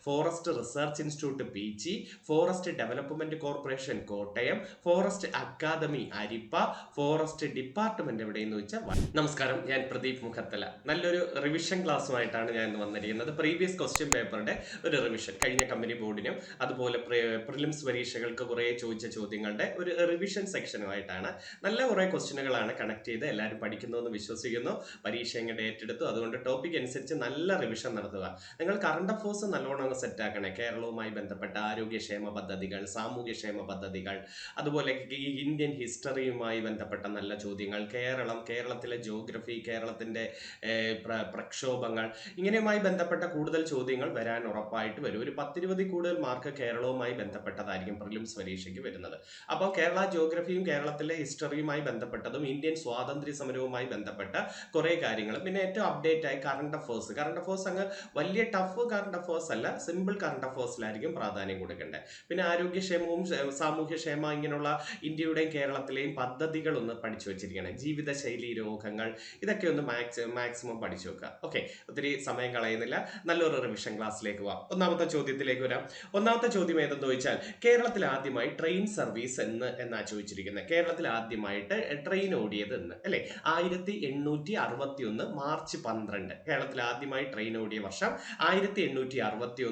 Forest research institute Peechi, forest development corporation Kottayam, forest academy Arippa, forest department എവിടെയെന്ന് വെച്ചാൽ. നമസ്കാരം, ഞാൻ പ്രദീപ് മുഖത്തല. നല്ലൊരു റിവിഷൻ ക്ലാസ്സുമായിട്ടാണ് ഞാൻ ഇന്ന് വന്നിരിക്കുന്നത്. പ്രീവിയസ് ക്വസ്റ്റ്യൻ പേപ്പറിന്റെ ഒരു റിവിഷൻ, കഴിഞ്ഞ കമ്പനി ബോർഡിനും അതുപോലെ പ്രിലിംസ് പരീക്ഷകൾക്ക് കുറെ ചോദിച്ച ചോദ്യങ്ങളുടെ ഒരു റിവിഷൻ സെക്ഷനുമായിട്ടാണ്. നല്ല കുറെ ക്വസ്റ്റ്യനുകളാണ് കണക്ട് ചെയ്ത് എല്ലാവരും പഠിക്കുന്നുവെന്ന് വിശ്വസിക്കുന്നു. പരീക്ഷ എങ്ങനെ ഏറ്റെടുത്തു, അതുകൊണ്ട് ടോപ്പിക് അനുസരിച്ച് നല്ല റിവിഷൻ നടത്തുക. നിങ്ങൾ കറണ്ട് അഫേഴ്സ് നല്ലോണം സെറ്റ് ആക്കണേ. കേരളവുമായി ബന്ധപ്പെട്ട ആരോഗ്യക്ഷേമ പദ്ധതികൾ, സാമൂഹ്യക്ഷേമ പദ്ധതികൾ, അതുപോലെ ഈ ഇന്ത്യൻ ഹിസ്റ്ററിയുമായി ബന്ധപ്പെട്ട നല്ല ചോദ്യങ്ങൾ, കേരളത്തിലെ ജോഗ്രഫി, കേരളത്തിന്റെ പ്രക്ഷോഭങ്ങൾ, ഇങ്ങനെയുമായി ബന്ധപ്പെട്ട കൂടുതൽ ചോദ്യങ്ങൾ വരാൻ ഉറപ്പായിട്ട് വരും. ഒരു 10-20 കൂടുതൽ മാർക്ക് കേരളവുമായി ബന്ധപ്പെട്ടതായിരിക്കും പ്രിലിംസ് പരീക്ഷയ്ക്ക് വരുന്നത്. അപ്പോൾ കേരള ജോഗ്രഫിയും കേരളത്തിലെ ഹിസ്റ്ററിയുമായി ബന്ധപ്പെട്ടതും ഇന്ത്യൻ സ്വാതന്ത്ര്യ സമരവുമായി ബന്ധപ്പെട്ട കുറെ കാര്യങ്ങളും, പിന്നെ ഏറ്റവും അപ്ഡേറ്റ് ആയി കറണ്ട് അഫേഴ്സ് അങ്ങ് വലിയ ടഫ് കറണ്ട് അഫേഴ്സ് അല്ല, സിമ്പിൾ കറണ്ട് അഫേഴ്സിലായിരിക്കും പ്രാധാന്യം കൊടുക്കേണ്ടത്. പിന്നെ ആരോഗ്യക്ഷേമവും സാമൂഹ്യക്ഷേമ, ഇങ്ങനെയുള്ള ഇന്ത്യയുടെയും കേരളത്തിലെയും പദ്ധതികൾ ഒന്ന് പഠിച്ചു വെച്ചിരിക്കണം. ജീവിതശൈലി രോഗങ്ങൾ, ഇതൊക്കെ ഒന്ന് മാക്സിമം പഠിച്ചു വെക്കുക. ഓക്കെ, ഒത്തിരി സമയം കളയുന്നില്ല, നല്ലൊരു റിവിഷൻ ക്ലാസ്സിലേക്ക് പോവാം. ഒന്നാമത്തെ ചോദ്യത്തിലേക്ക് വരാം. ഒന്നാമത്തെ ചോദ്യം ഏതെന്ന് ചോദിച്ചാൽ, കേരളത്തിൽ ആദ്യമായി ട്രെയിൻ സർവീസ് എന്നാ ചോദിച്ചിരിക്കുന്നത്. കേരളത്തിൽ ആദ്യമായിട്ട് ട്രെയിൻ ഓടിയത് എന്ന്, അല്ലെ? 1861 മാർച്ച് 12. കേരളത്തിൽ ആദ്യമായി ട്രെയിൻ ഓടിയ വർഷം 1861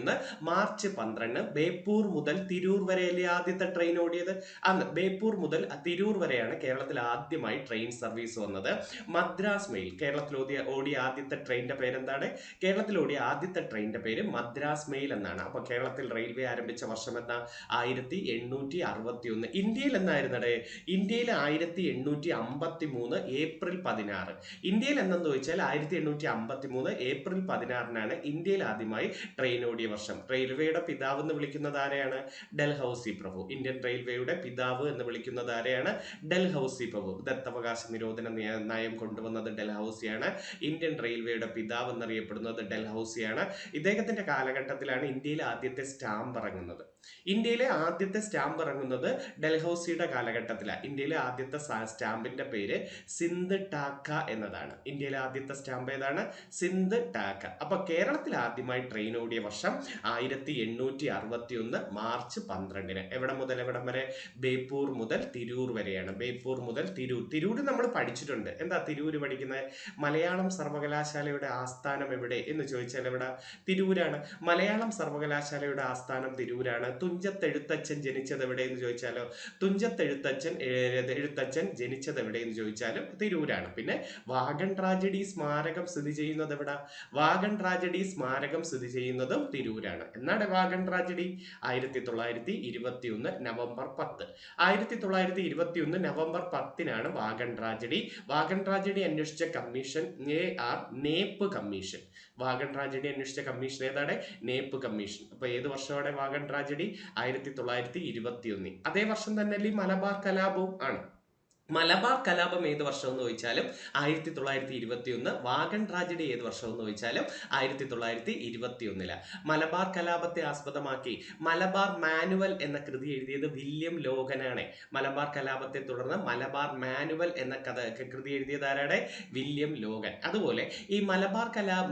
മാർച്ച് 12. ബേപ്പൂർ മുതൽ തിരൂർ വരെയല്ലേ ആദ്യത്തെ ട്രെയിൻ ഓടിയത്? അന്ന് ബേപ്പൂർ മുതൽ തിരൂർ വരെയാണ് കേരളത്തിൽ ആദ്യമായി ട്രെയിൻ സർവീസ് വന്നത്. മദ്രാസ് മെയിൽ, കേരളത്തിൽ ഓടിയ ആദ്യത്തെ ട്രെയിനിന്റെ പേരെന്താണ്? കേരളത്തിൽ ഓടിയ ആദ്യത്തെ ട്രെയിനിന്റെ പേര് മദ്രാസ് മെയിൽ എന്നാണ്. അപ്പൊ കേരളത്തിൽ റെയിൽവേ ആരംഭിച്ച വർഷം എന്നാ? 1861. ഇന്ത്യയിൽ എന്നായിരുന്നടേ? ഇന്ത്യയിൽ 1853 ഏപ്രിൽ 16. ഇന്ത്യയിൽ എന്നെന്ന് ചോദിച്ചാൽ 1853 ഏപ്രിൽ 16 ഇന്ത്യയിൽ ആദ്യമായി ട്രെയിൻ ഓടിയ വർഷം. റെയിൽവേയുടെ പിതാവ് എന്ന് വിളിക്കുന്നത് ആരെയാണ്? ഡൽഹൌസി പ്രഭു. ഇന്ത്യൻ റെയിൽവേയുടെ പിതാവ് എന്ന് വിളിക്കുന്നത് ആരെയാണ്? ഡൽഹൌസി പ്രഭു. ദത്തവകാശ നിരോധന നയം കൊണ്ടുവന്നത് ഡൽഹൌസിയാണ്. ഇന്ത്യൻ റെയിൽവേയുടെ പിതാവ് എന്നറിയപ്പെടുന്നത് ഡൽഹൌസിയാണ്. ഇദ്ദേഹത്തിന്റെ കാലഘട്ടത്തിലാണ് ഇന്ത്യയിലെ ആദ്യത്തെ സ്റ്റാമ്പ് ഇറങ്ങുന്നത്. ഇന്ത്യയിലെ ആദ്യത്തെ സ്റ്റാമ്പ് ഇറങ്ങുന്നത് ഡൽഹൌസിയുടെ കാലഘട്ടത്തിലാണ്. ഇന്ത്യയിലെ ആദ്യത്തെ സ്റ്റാമ്പിന്റെ പേര് സിന്ധ് ടാക്ക എന്നതാണ്. ഇന്ത്യയിലെ ആദ്യത്തെ സ്റ്റാമ്പ് ഏതാണ്? സിന്ധ് ടാക്ക. അപ്പൊ കേരളത്തിൽ ആദ്യമായി ട്രെയിൻ ഓടിയ വർഷം 1861 മാർച്ച് 12. എവിടെ മുതൽ എവിടം വരെ? ബേപ്പൂർ മുതൽ തിരൂർ വരെയാണ്. ബേപ്പൂർ മുതൽ തിരൂര് നമ്മൾ പഠിച്ചിട്ടുണ്ട്. എന്താ തിരൂര് പഠിക്കുന്നത്? മലയാളം സർവകലാശാലയുടെ ആസ്ഥാനം എവിടെ എന്ന് ചോദിച്ചാൽ എവിടെ? തിരൂരാണ്. മലയാളം സർവകലാശാലയുടെ ആസ്ഥാനം തിരൂരാണ്. തുഞ്ചത്തെഴുത്തച്ഛൻ ജനിച്ചത് എവിടെ എന്ന് ചോദിച്ചാലോ? എഴുത്തച്ഛൻ ജനിച്ചത് എവിടെയെന്ന് ചോദിച്ചാലും തിരൂരാണ്. പിന്നെ വാഗൺ ട്രാജഡി സ്മാരകം സ്ഥിതി ചെയ്യുന്നത് എവിടെ? വാഗൺ ട്രാജഡി സ്മാരകം സ്ഥിതി ചെയ്യുന്നതും തിരൂരാണ്. എന്നാണ് wagon tragedy? 1921 November 10. 1921 November 10 wagon tragedy. Wagon tragedy അന്വേഷിച്ച commission Knapp commission. Wagon tragedy അന്വേഷിച്ച കമ്മീഷൻ ഏതാണ്? Knapp commission. അപ്പൊ ഏത് വർഷമാണ് വാഗൺ ട്രാജഡി? 1921. അതേ വർഷം തന്നെ മലബാർ കലാപവും ആണ്. മലബാർ കലാപം ഏത് വർഷം എന്ന് ചോദിച്ചാലും 1921. വാഗൺ ട്രാജഡി ഏത് വർഷം എന്ന് ചോദിച്ചാലും 1921. മലബാർ കലാപത്തെ ആസ്പദമാക്കി മലബാർ മാനുവൽ എന്ന കൃതി എഴുതിയത് വില്യം ലോഗനാണ്. മലബാർ കലാപത്തെ തുടർന്ന് മലബാർ മാനുവൽ എന്ന കൃതി എഴുതിയത് ആരാണ്? William Logan. അതുപോലെ ഈ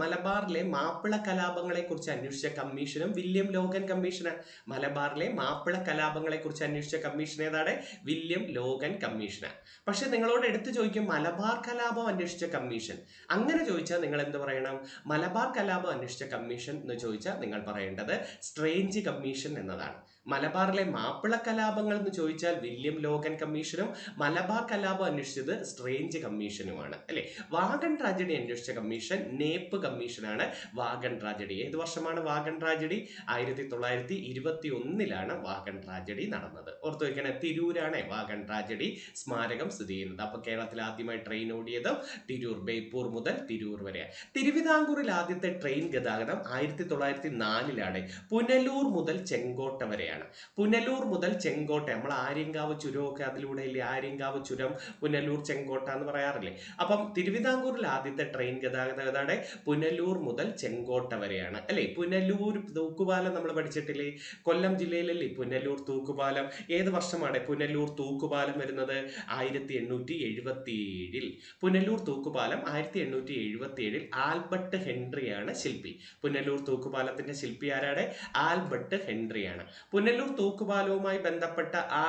മലബാറിലെ മാപ്പിള കലാപങ്ങളെ കുറിച്ച് അന്വേഷിച്ച കമ്മീഷനും വില്യം ലോഗൻ കമ്മീഷനാണ്. മലബാറിലെ മാപ്പിള കലാപങ്ങളെ കുറിച്ച് അന്വേഷിച്ച കമ്മീഷൻ ഏതാണ്? വില്യം ലോഗൻ കമ്മീഷനാണ്. പക്ഷെ നിങ്ങളോട് എടുത്തു ചോദിക്കും, മലബാർ കലാപം അന്വേഷിച്ച കമ്മീഷൻ. അങ്ങനെ ചോദിച്ചാൽ നിങ്ങൾ എന്ത് പറയണം? മലബാർ കലാപം അന്വേഷിച്ച കമ്മീഷൻ എന്ന് ചോദിച്ചാൽ നിങ്ങൾ പറയേണ്ടത് സ്ട്രേഞ്ച് കമ്മീഷൻ എന്നതാണ്. മലബാറിലെ മാപ്പിള കലാപങ്ങൾ എന്ന് ചോദിച്ചാൽ വില്യം ലോഗൻ കമ്മീഷനും മലബാർ കലാപം അന്വേഷിച്ചത് സ്ട്രേഞ്ച് കമ്മീഷനുമാണ്, അല്ലെ? വാഗൺ ട്രാജഡി അന്വേഷിച്ച കമ്മീഷൻ നേപ്പ് കമ്മീഷനാണ്. വാഗൺ ട്രാജഡി ഏത് വർഷമാണ് വാഗൺ ട്രാജഡി? 1921 വാഗൺ ട്രാജഡി നടന്നത്. ഓർത്തു വെക്കണേ, തിരൂരാണ് വാഗൺ ട്രാജഡി സ്മാരകം സ്ഥിതി ചെയ്യുന്നത്. അപ്പൊ കേരളത്തിൽ ആദ്യമായി ട്രെയിൻ ഓടിയത് തിരൂർ, ബേപ്പൂർ മുതൽ തിരൂർ വരെ. തിരുവിതാംകൂറിൽ ആദ്യത്തെ ട്രെയിൻ ഗതാഗതം 1904 പുനലൂർ മുതൽ ചെങ്കോട്ട വരെയാണ്. പുനലൂർ മുതൽ ചെങ്കോട്ട, നമ്മൾ ആര്യങ്കാവ് ചുരമൊക്കെ അതിലൂടെ ഇല്ലേ? ആര്യങ്കാവ് ചുരം, പുനലൂർ, ചെങ്കോട്ട എന്ന് പറയാറില്ലേ? അപ്പം തിരുവിതാംകൂറിൽ ആദ്യത്തെ ട്രെയിൻ ഗതാഗതം ഏതാണ്? പുനലൂർ മുതൽ ചെങ്കോട്ട വരെയാണ്, അല്ലെ? പുനലൂർ തൂക്കുപാലം നമ്മൾ പഠിച്ചിട്ടില്ലേ? കൊല്ലം ജില്ലയിലല്ലേ പുനലൂർ തൂക്കുപാലം? ഏത് വർഷമാണ് പുനലൂർ തൂക്കുപാലം വരുന്നത്? 1877. പുനലൂർ തൂക്കുപാലം 1877 ആൽബർട്ട് ഹെൻറിയാണ് ശില്പി. പുനലൂർ തൂക്കുപാലത്തിന്റെ ശില്പി ആരാണ്? ആൽബർട്ട് ഹെൻറിയാണ്. പുനലൂർ തൂക്കുപാലവുമായി ബന്ധപ്പെട്ട ആ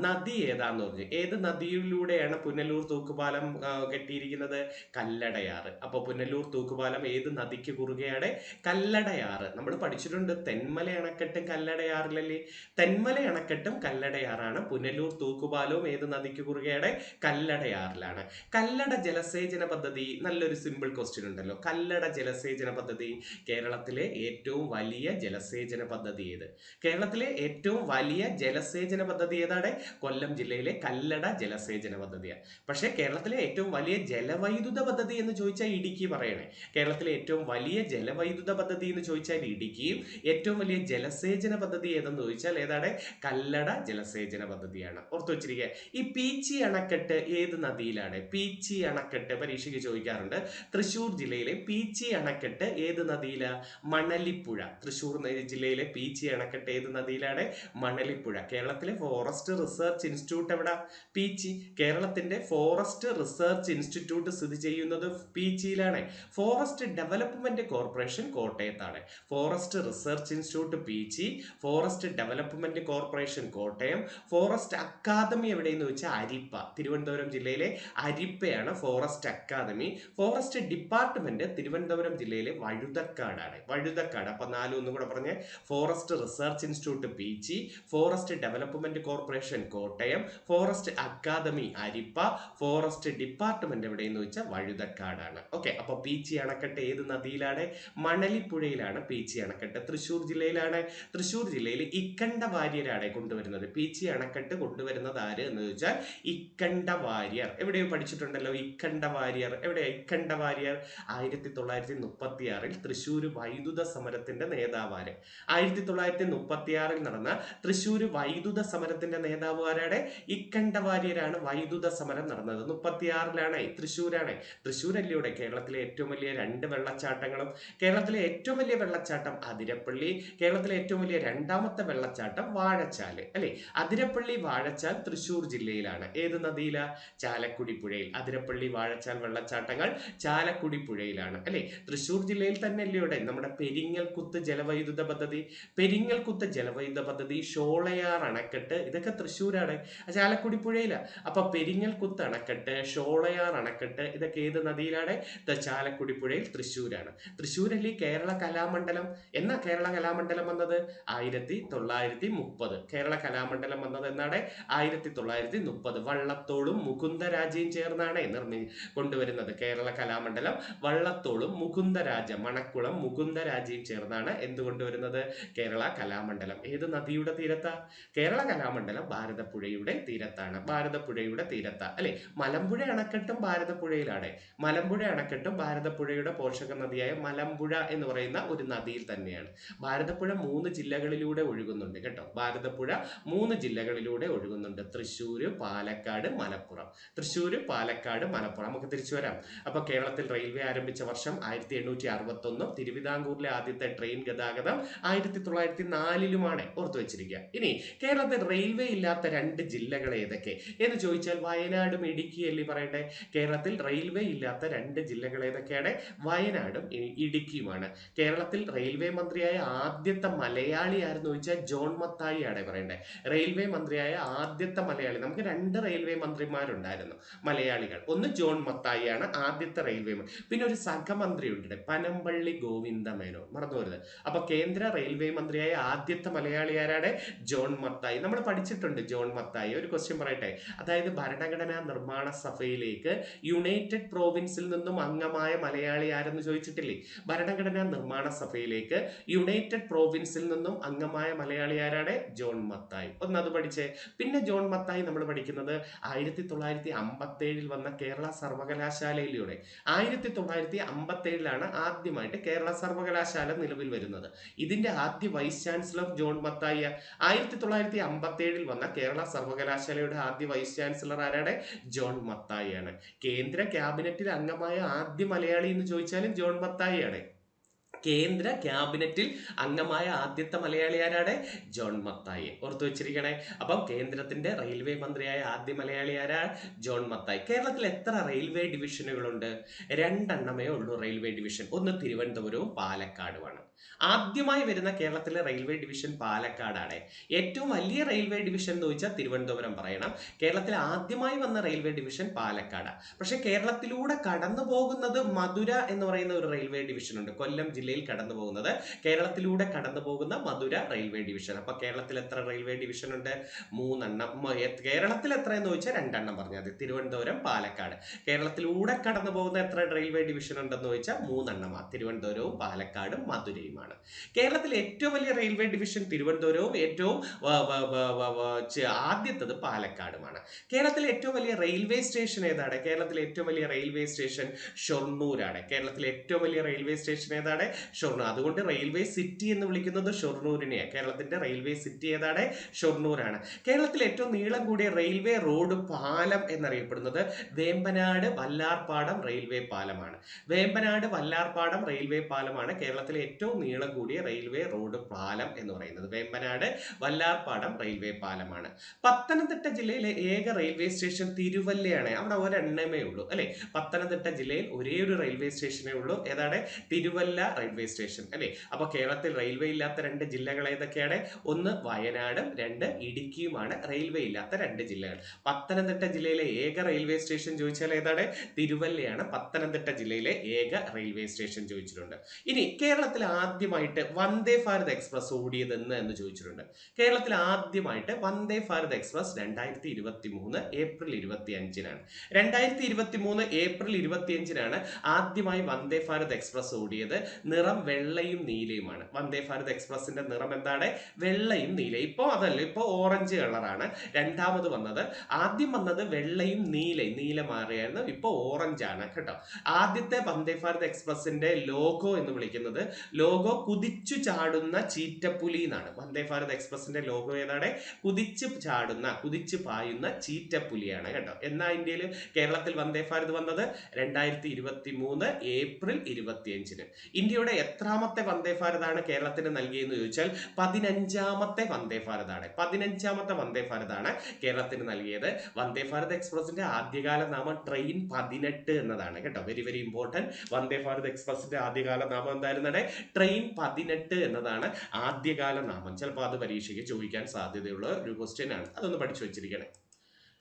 നദി ഏതാന്ന് പറഞ്ഞു. ഏത് നദിയിലൂടെയാണ് പുനലൂർ തൂക്കുപാലം കെട്ടിയിരിക്കുന്നത്? കല്ലടയാറ്. അപ്പൊ പുനലൂർ തൂക്കുപാലം ഏത് നദിക്ക് കുറുകെയാണ്? കല്ലടയാറ്. നമ്മൾ പഠിച്ചിട്ടുണ്ട് തെന്മല അണക്കെട്ടും കല്ലടയാറിലല്ലേ? തെന്മല അണക്കെട്ടും കല്ലടയാറാണ്. പുനലൂർ തൂക്കുപാലവും ഏത് നദിക്ക് കുറുകെയാണ്? കല്ലടയാറിലാണ്. കല്ലട ജലസേചന പദ്ധതി, നല്ലൊരു സിമ്പിൾ ക്വസ്റ്റ്യൻ ഉണ്ടല്ലോ. കല്ലട ജലസേചന പദ്ധതി കേരളത്തിലെ ഏറ്റവും വലിയ ജലസേചന പദ്ധതി ഏത്? കേരളത്തിലെ ഏറ്റവും വലിയ ജലസേചന പദ്ധതി ഏതാണ്? കൊല്ലം ജില്ലയിലെ കല്ലട ജലസേചന പദ്ധതിയാണ്. പക്ഷേ കേരളത്തിലെ ഏറ്റവും വലിയ ജലവൈദ്യുത പദ്ധതി എന്ന് ചോദിച്ചാൽ ഇടുക്കി പറയണേ. കേരളത്തിലെ ഏറ്റവും വലിയ ജലവൈദ്യുത പദ്ധതി എന്ന് ചോദിച്ചാൽ ഇടുക്കിയും, ഏറ്റവും വലിയ ജലസേചന പദ്ധതി ഏതെന്ന് ചോദിച്ചാൽ ഏതാണ്? കല്ലട ജലസേചന പദ്ധതിയാണ്. ഓർത്തു വെച്ചിരിക്കുക. ഈ പീച്ചി അണക്കെട്ട് ഏത് നദിയിലാണ്? പീച്ചി അണക്കെട്ട് പരീക്ഷയ്ക്ക് ചോദിക്കാറുണ്ട്. തൃശ്ശൂർ ജില്ലയിലെ പീച്ചി അണക്കെട്ട് ഏത് നദിയിലാണ്? മണലിപ്പുഴ. തൃശ്ശൂർ ജില്ലയിലെ പീച്ചി അണക്കെട്ട് ഏത് നദിയിലാണ്? മണലിപ്പുഴ. കേരളത്തിലെ ഫോറസ്റ്റ് റിസർച്ച് ഇൻസ്റ്റിറ്റ്യൂട്ട് എവിടെ? പീച്ചി. കേരളത്തിന്റെ ഫോറസ്റ്റ് റിസർച്ച് ഇൻസ്റ്റിറ്റ്യൂട്ട് സ്ഥിതി ചെയ്യുന്നത് പീച്ചിയിലാണ്. ഫോറസ്റ്റ് ഡെവലപ്മെന്റ് കോർപ്പറേഷൻ കോട്ടയത്താണ്. Forest research institute Peechi, forest development corporation Kottayam, forest academy എവിടെയെന്ന് വെച്ചാൽ അരിപ്പ. തിരുവനന്തപുരം ജില്ലയിലെ അരിപ്പയാണ് forest academy. Forest department Thiruvananthapuram ജില്ലയിലെ വഴുതക്കാടാണ്. വഴുതക്കാട്. അപ്പൊ ഒന്നും കൂടെ പറഞ്ഞ്, forest research institute Peechi, forest development corporation Kottayam, forest academy Arippa, forest department എവിടെയെന്ന് വെച്ചാൽ വഴുതക്കാടാണ്. ഓക്കെ. അപ്പൊ പീച്ചി അണക്കെട്ട് ഏത് നദിയിലാണ്? മണലിപ്പുഴയിലാണ് പീച്ചി അണക്കെട്ട്. തൃശ്ശൂർ ജില്ലയിലാണ്. തൃശ്ശൂർ ജില്ലയിൽ ഇക്കണ്ട വാര്യരാണ് കൊണ്ടുവരുന്നത്. പീച്ചി അണക്കെട്ട് കൊണ്ടുവരുന്നത് ആര് എന്ന് ചോദിച്ചാൽ ഇക്കണ്ട വാര്യർ. എവിടെയോ പഠിച്ചിട്ടുണ്ടല്ലോ ഇക്കണ്ട വാര്യർ. എവിടെയാ ഇക്കണ്ട വാര്യർ? 1936 തൃശ്ശൂർ വൈദ്യുത സമരത്തിന്റെ നേതാവാര്. 1936 നടന്ന തൃശ്ശൂർ വൈദ്യുത സമരത്തിന്റെ നേതാവ് ആരാണ്? ഇക്കണ്ട വാര്യരാണ്. വൈദ്യുത സമരം നടന്നത് 36 തൃശ്ശൂരാണ്. തൃശ്ശൂരല്ലയുടെ കേരളത്തിലെ ഏറ്റവും വലിയ 2 വെള്ളച്ചാട്ടങ്ങളും. കേരളത്തിലെ ഏറ്റവും വലിയ വെള്ളച്ചാട്ടം അതിരപ്പള്ളി, കേരളത്തിലെ ഏറ്റവും വലിയ രണ്ടാമത്തെ വെള്ളച്ചാട്ടം വാഴച്ചാൽ അല്ലെ. അതിരപ്പള്ളി വാഴച്ചാൽ തൃശ്ശൂർ ജില്ലയിലാണ്. ഏത് നദിയിലാ? ചാലക്കുടി പുഴയിൽ. അതിരപ്പള്ളി വാഴച്ചാൽ വെള്ളച്ചാട്ടങ്ങൾ ചാലക്കുടി പുഴയിലാണ് അല്ലെ. തൃശ്ശൂർ ജില്ലയിൽ തന്നെ അല്ലയുടെ നമ്മുടെ പെരിങ്ങൽകുത്ത് ജലവൈദ്യുത പദ്ധതി. പെരിങ്ങൽകുത്ത് ജലവൈദ്യുത പദ്ധതി, ഷോളയാർ അണക്കെട്ട്, ഇതൊക്കെ തൃശ്ശൂരാണ്, ചാലക്കുടി പുഴയില. അപ്പൊ പെരിങ്ങൽകുത്ത് അണക്കെട്ട്, ഷോളയാർ അണക്കെട്ട്, ഇതൊക്കെ ഏത് നദിയിലാണ്? ചാലക്കുടി പുഴയിൽ, തൃശ്ശൂരാണ്. തൃശ്ശൂരല്ലേ കേരള കലാമണ്ഡലം. എന്നാ കേരള കലാമണ്ഡലം വന്നത്? 1930. കേരള കലാമണ്ഡലം വന്നത് എന്നാണ്? 1930. വള്ളത്തോളും മുകുന്ദരാജയും ചേർന്നാണ് കൊണ്ടുവരുന്നത്. കേരള കലാമണ്ഡലം വള്ളത്തോളും മുകുന്ദരാജ, മണക്കുളം മുകുന്ദരാജയും ചേർന്നാണ് എന്ത് കൊണ്ടുവരുന്നത്? കേരള കലാമണ്ഡലം. ഏത് നദിയുടെ തീരത്താ? കേരള കലാമണ്ഡലം ഭാരതപ്പുഴയുടെ തീരത്താണ്. ഭാരതപ്പുഴയുടെ തീരത്താ അല്ലെ. മലമ്പുഴ അണക്കെട്ടും ഭാരതപ്പുഴയിലാണ്. മലമ്പുഴ അണക്കെട്ടും ഭാരതപ്പുഴയുടെ പോഷക നദിയായ മലമ്പുഴ എന്ന് പറയുന്ന ഒരു നദിയിൽ തന്നെയാണ്. ഭാരതപ്പുഴ 3 ജില്ലകളിലൂടെ ഒഴുകുന്നുണ്ട് കേട്ടോ. ഭാരതപ്പുഴ 3 ജില്ലകളിലൂടെ ഒഴുകുന്നുണ്ട്. തൃശ്ശൂര്, പാലക്കാട്, മലപ്പുറം. തൃശ്ശൂര്, പാലക്കാട്, മലപ്പുറം. നമുക്ക് തിരിച്ചു വരാം. അപ്പൊ കേരളത്തിൽ റെയിൽവേ ആരംഭിച്ച വർഷം 1861. തിരുവിതാംകൂറിലെ ആദ്യത്തെ ട്രെയിൻ ഗതാഗതം 1904 ഓർത്തു വെച്ചിരിക്കുക. ഇനി കേരളത്തിൽ റെയിൽവേ ഇല്ലാത്ത 2 ജില്ലകൾ ഏതൊക്കെ എന്ന് ചോദിച്ചാൽ വയനാടും ഇടുക്കിയല്ലേ പറയട്ടെ. കേരളത്തിൽ റെയിൽവേ ഇല്ലാത്ത 2 ജില്ലകൾ ഏതൊക്കെയാണ്? വയനാടും ഇടുക്കിയുമാണ്. കേരളത്തിൽ റെയിൽവേ മന്ത്രിയായ ആദ്യത്തെ മലയാളി ആരെന്ന് ചോദിച്ചാൽ ജോൺ മത്തായി ആണ് പറയണ്ടേ. റെയിൽവേ മന്ത്രിയായ ആദ്യത്തെ മലയാളി. നമുക്ക് 2 റെയിൽവേ മന്ത്രിമാരുണ്ടായിരുന്നു മലയാളികൾ. ഒന്ന് ജോൺ മത്തായി ആണ് ആദ്യത്തെ റെയിൽവേ മന്ത്രി. പിന്നെ ഒരു സഹമന്ത്രി ഉണ്ട്, പനമ്പള്ളി ഗോവിന്ദ മേനോൻ, മറന്നുപോരുത്. അപ്പൊ കേന്ദ്ര റെയിൽവേ മന്ത്രിയായ ആദ്യത്തെ മലയാളി ആരാണ്? ജോൺ മത്തായി. നമ്മൾ പഠിച്ചിട്ടുണ്ട് ജോൺ മത്തായി. ഒരു ക്വസ്റ്റ്യൻ പറയട്ടെ. അതായത് ഭരണഘടനാ നിർമ്മാണ സഭയിലേക്ക് യുണൈറ്റഡ് പ്രോവിൻസിൽ നിന്നും അംഗമായ മലയാളി ആരെന്ന് ചോദിച്ചിട്ടില്ലേ? ഭരണഘടനാ നിർമ്മാണ സഭയിലേക്ക് യുണൈറ്റഡ് പ്രോവിൻസിൽ നിന്നും അംഗമായ മലയാളി ആരാണ്? ജോൺ മത്തായി. ഒന്നത് പഠിച്ചേ. പിന്നെ ജോൺ മത്തായി നമ്മൾ പഠിക്കുന്നത് 1957 വന്ന കേരള സർവകലാശാലയിലൂടെ. 1957 ആദ്യമായിട്ട് കേരള സർവകലാശാല നിലവിൽ വരുന്നത്. ഇതിന്റെ ആദ്യ വൈസ് ചാൻസലർ ജോൺ മത്തായി. 1957 വന്ന കേരള സർവകലാശാലയുടെ ആദ്യ വൈസ് ചാൻസലർ ആരാണ്? ജോൺ മത്തായി ആണ്. കേന്ദ്ര ക്യാബിനറ്റിൽ അംഗമായ ആദ്യ മലയാളി എന്ന് ചോദിച്ചാലും ജോൺ മത്തായി ആണ്. കേന്ദ്ര ക്യാബിനറ്റിൽ അംഗമായ ആദ്യത്തെ മലയാളി ആരാണ്? ജോൺ മത്തായി. ഓർത്തു വെച്ചിരിക്കണേ. അപ്പം കേന്ദ്രത്തിന്റെ റെയിൽവേ മന്ത്രിയായ ആദ്യ മലയാളി ആരാ? ജോൺ മത്തായി. കേരളത്തിൽ എത്ര റെയിൽവേ ഡിവിഷനുകളുണ്ട്? രണ്ടെണ്ണമേ ഉള്ളൂ റെയിൽവേ ഡിവിഷൻ. ഒന്ന് തിരുവനന്തപുരവും പാലക്കാടുമാണ്. ആദ്യമായി വരുന്ന കേരളത്തിലെ റെയിൽവേ ഡിവിഷൻ പാലക്കാടാണ്. ഏറ്റവും വലിയ റെയിൽവേ ഡിവിഷൻ എന്ന് ചോദിച്ചാൽ തിരുവനന്തപുരം പറയണം. കേരളത്തിൽ ആദ്യമായി വന്ന റെയിൽവേ ഡിവിഷൻ പാലക്കാടാണ്. പക്ഷെ കേരളത്തിലൂടെ കടന്നു പോകുന്നത് മധുര എന്ന് പറയുന്ന ഒരു റെയിൽവേ ഡിവിഷൻ ഉണ്ട്. കൊല്ലം ജില്ലയിൽ കടന്നു പോകുന്നത് കേരളത്തിലൂടെ കടന്നു പോകുന്ന മധുര റെയിൽവേ ഡിവിഷൻ. അപ്പൊ കേരളത്തിൽ എത്ര റെയിൽവേ ഡിവിഷൻ ഉണ്ട്? 3 കേരളത്തിൽ എത്രയെന്ന് ചോദിച്ചാൽ 2 പറഞ്ഞത്, തിരുവനന്തപുരം പാലക്കാട്. കേരളത്തിലൂടെ കടന്നു പോകുന്ന എത്ര റെയിൽവേ ഡിവിഷൻ ഉണ്ടെന്ന് ചോദിച്ചാൽ 3 തിരുവനന്തപുരവും പാലക്കാടും മധുരയുമാണ്. കേരളത്തിലെ ഏറ്റവും വലിയ റെയിൽവേ ഡിവിഷൻ തിരുവനന്തപുരവും ഏറ്റവും ആദ്യത്തത് പാലക്കാടുമാണ്. കേരളത്തിലെ ഏറ്റവും വലിയ റെയിൽവേ സ്റ്റേഷൻ ഏതാണ്? കേരളത്തിലെ ഏറ്റവും വലിയ റെയിൽവേ സ്റ്റേഷൻ ഷൊർണൂരാണ്. കേരളത്തിലെ ഏറ്റവും വലിയ റെയിൽവേ സ്റ്റേഷൻ ഏതാണ്? ഷൊർണൂർ. അതുകൊണ്ട് റെയിൽവേ സിറ്റി എന്ന് വിളിക്കുന്നത് ഷൊർണൂരിനെയാണ്. കേരളത്തിന്റെ റെയിൽവേ സിറ്റി ഏതാണ്? ഷൊർണൂരാണ്. കേരളത്തിലെ ഏറ്റവും നീളം കൂടിയ റെയിൽവേ റോഡ് പാലം എന്നറിയപ്പെടുന്നത് വേമ്പനാട് വല്ലാർപാടം റെയിൽവേ പാലമാണ്. വേമ്പനാട് വല്ലാർപാടം റെയിൽവേ പാലമാണ് കേരളത്തിലെ ഏറ്റവും നീളം കൂടിയ റെയിൽവേ റോഡ് പാലം എന്ന് പറയുന്നത്. വേമ്പനാട് വല്ലാർപാടം റെയിൽവേ പാലമാണ്. പത്തനംതിട്ട ജില്ലയിലെ ഏക റെയിൽവേ സ്റ്റേഷൻ തിരുവല്ലയാണ്. അവിടെ ഒരെണ്ണമേ ഉള്ളൂ അല്ലെ. പത്തനംതിട്ട ജില്ലയിൽ ഒരേ ഒരു റെയിൽവേ സ്റ്റേഷനേ ഉള്ളൂ. ഏതാണ്? തിരുവല്ല റെയിൽവേ സ്റ്റേഷൻ അല്ലെ. അപ്പൊ കേരളത്തിൽ റെയിൽവേ ഇല്ലാത്ത 2 ജില്ലകൾ ഏതൊക്കെയാണ്? ഒന്ന് വയനാടും 2 ഇടുക്കിയുമാണ് റെയിൽവേ ഇല്ലാത്ത 2 ജില്ലകൾ. പത്തനംതിട്ട ജില്ലയിലെ ഏക റെയിൽവേ സ്റ്റേഷൻ ചോദിച്ചാൽ ഏതാണ്? തിരുവല്ലയാണ് പത്തനംതിട്ട ജില്ലയിലെ ഏക റെയിൽവേ സ്റ്റേഷൻ ചോദിച്ചിട്ടുണ്ട്. ഇനി കേരളത്തിൽ ആദ്യമായിട്ട് വന്ദേ ഭാരത് എക്സ്പ്രസ് ഓടിയത് എന്ന് ചോദിച്ചിട്ടുണ്ട്. കേരളത്തിൽ ആദ്യമായിട്ട് Vande Bharat express 2023 April 25-നാണ്. 2023 April 25-നാണ് ആദ്യമായി വന്ദേ ഭാരത് എക്സ്പ്രസ് ഓടിയത്. നിറം വെള്ളയും നീലയുമാണ്. വന്ദേ ഭാരത് എക്സ്പ്രസിന്റെ നിറം എന്താണ്? വെള്ളയും നീലയും. ഇപ്പോ അതല്ല, ഇപ്പോ ഓറഞ്ച് കളറാണ് രണ്ടാമത് വന്നത്. ആദ്യം വന്നത് വെള്ളയും നീല മാറിയായിരുന്നു. ഇപ്പൊ ഓറഞ്ച് ആണ് കേട്ടോ. ആദ്യത്തെ വന്ദേ ഭാരത് എക്സ്പ്രസിന്റെ ലോഗോ എന്ന് വിളിക്കുന്നത് കുതിച്ചു ചാടുന്ന ചീറ്റപ്പുലി എന്നാണ്. വന്ദേ ഭാരത് എക്സ്പ്രസിന്റെ ലോഗോ ഏതാണ്? കുതിച്ചു പായുന്ന ചീറ്റപ്പുലിയാണ് കേട്ടോ. എന്നാ കേരളത്തിൽ വന്ദേ ഭാരത് വന്നത് 2023 ഏപ്രിൽ 25-ന്. ഇന്ത്യയുടെ എത്രാമത്തെ വന്ദേ ഭാരതാണ് കേരളത്തിന് നൽകിയെന്ന് ചോദിച്ചാൽ 15-ാമത്തെ വന്ദേ ഭാരതാണ്. 15-ാമത്തെ വന്ദേ ഭാരതാണ് കേരളത്തിന് നൽകിയത്. വന്ദേ ഭാരത് എക്സ്പ്രസിന്റെ ആദ്യകാല നാമം ട്രെയിൻ 18 എന്നതാണ് കേട്ടോ. Very very important. Vande Bharat എക്സ്പ്രസിന്റെ ആദ്യകാല നാമം എന്തായിരുന്നത്? ട്രെയിൻ 18 എന്നതാണ് ആദ്യകാല നാമം. ചിലപ്പോൾ അത് പരീക്ഷയ്ക്ക് ചോദിക്കാൻ സാധ്യതയുള്ള ഒരു ക്വസ്റ്റ്യൻ ആണ്. അതൊന്ന് പഠിച്ചു വെച്ചിരിക്കണേ.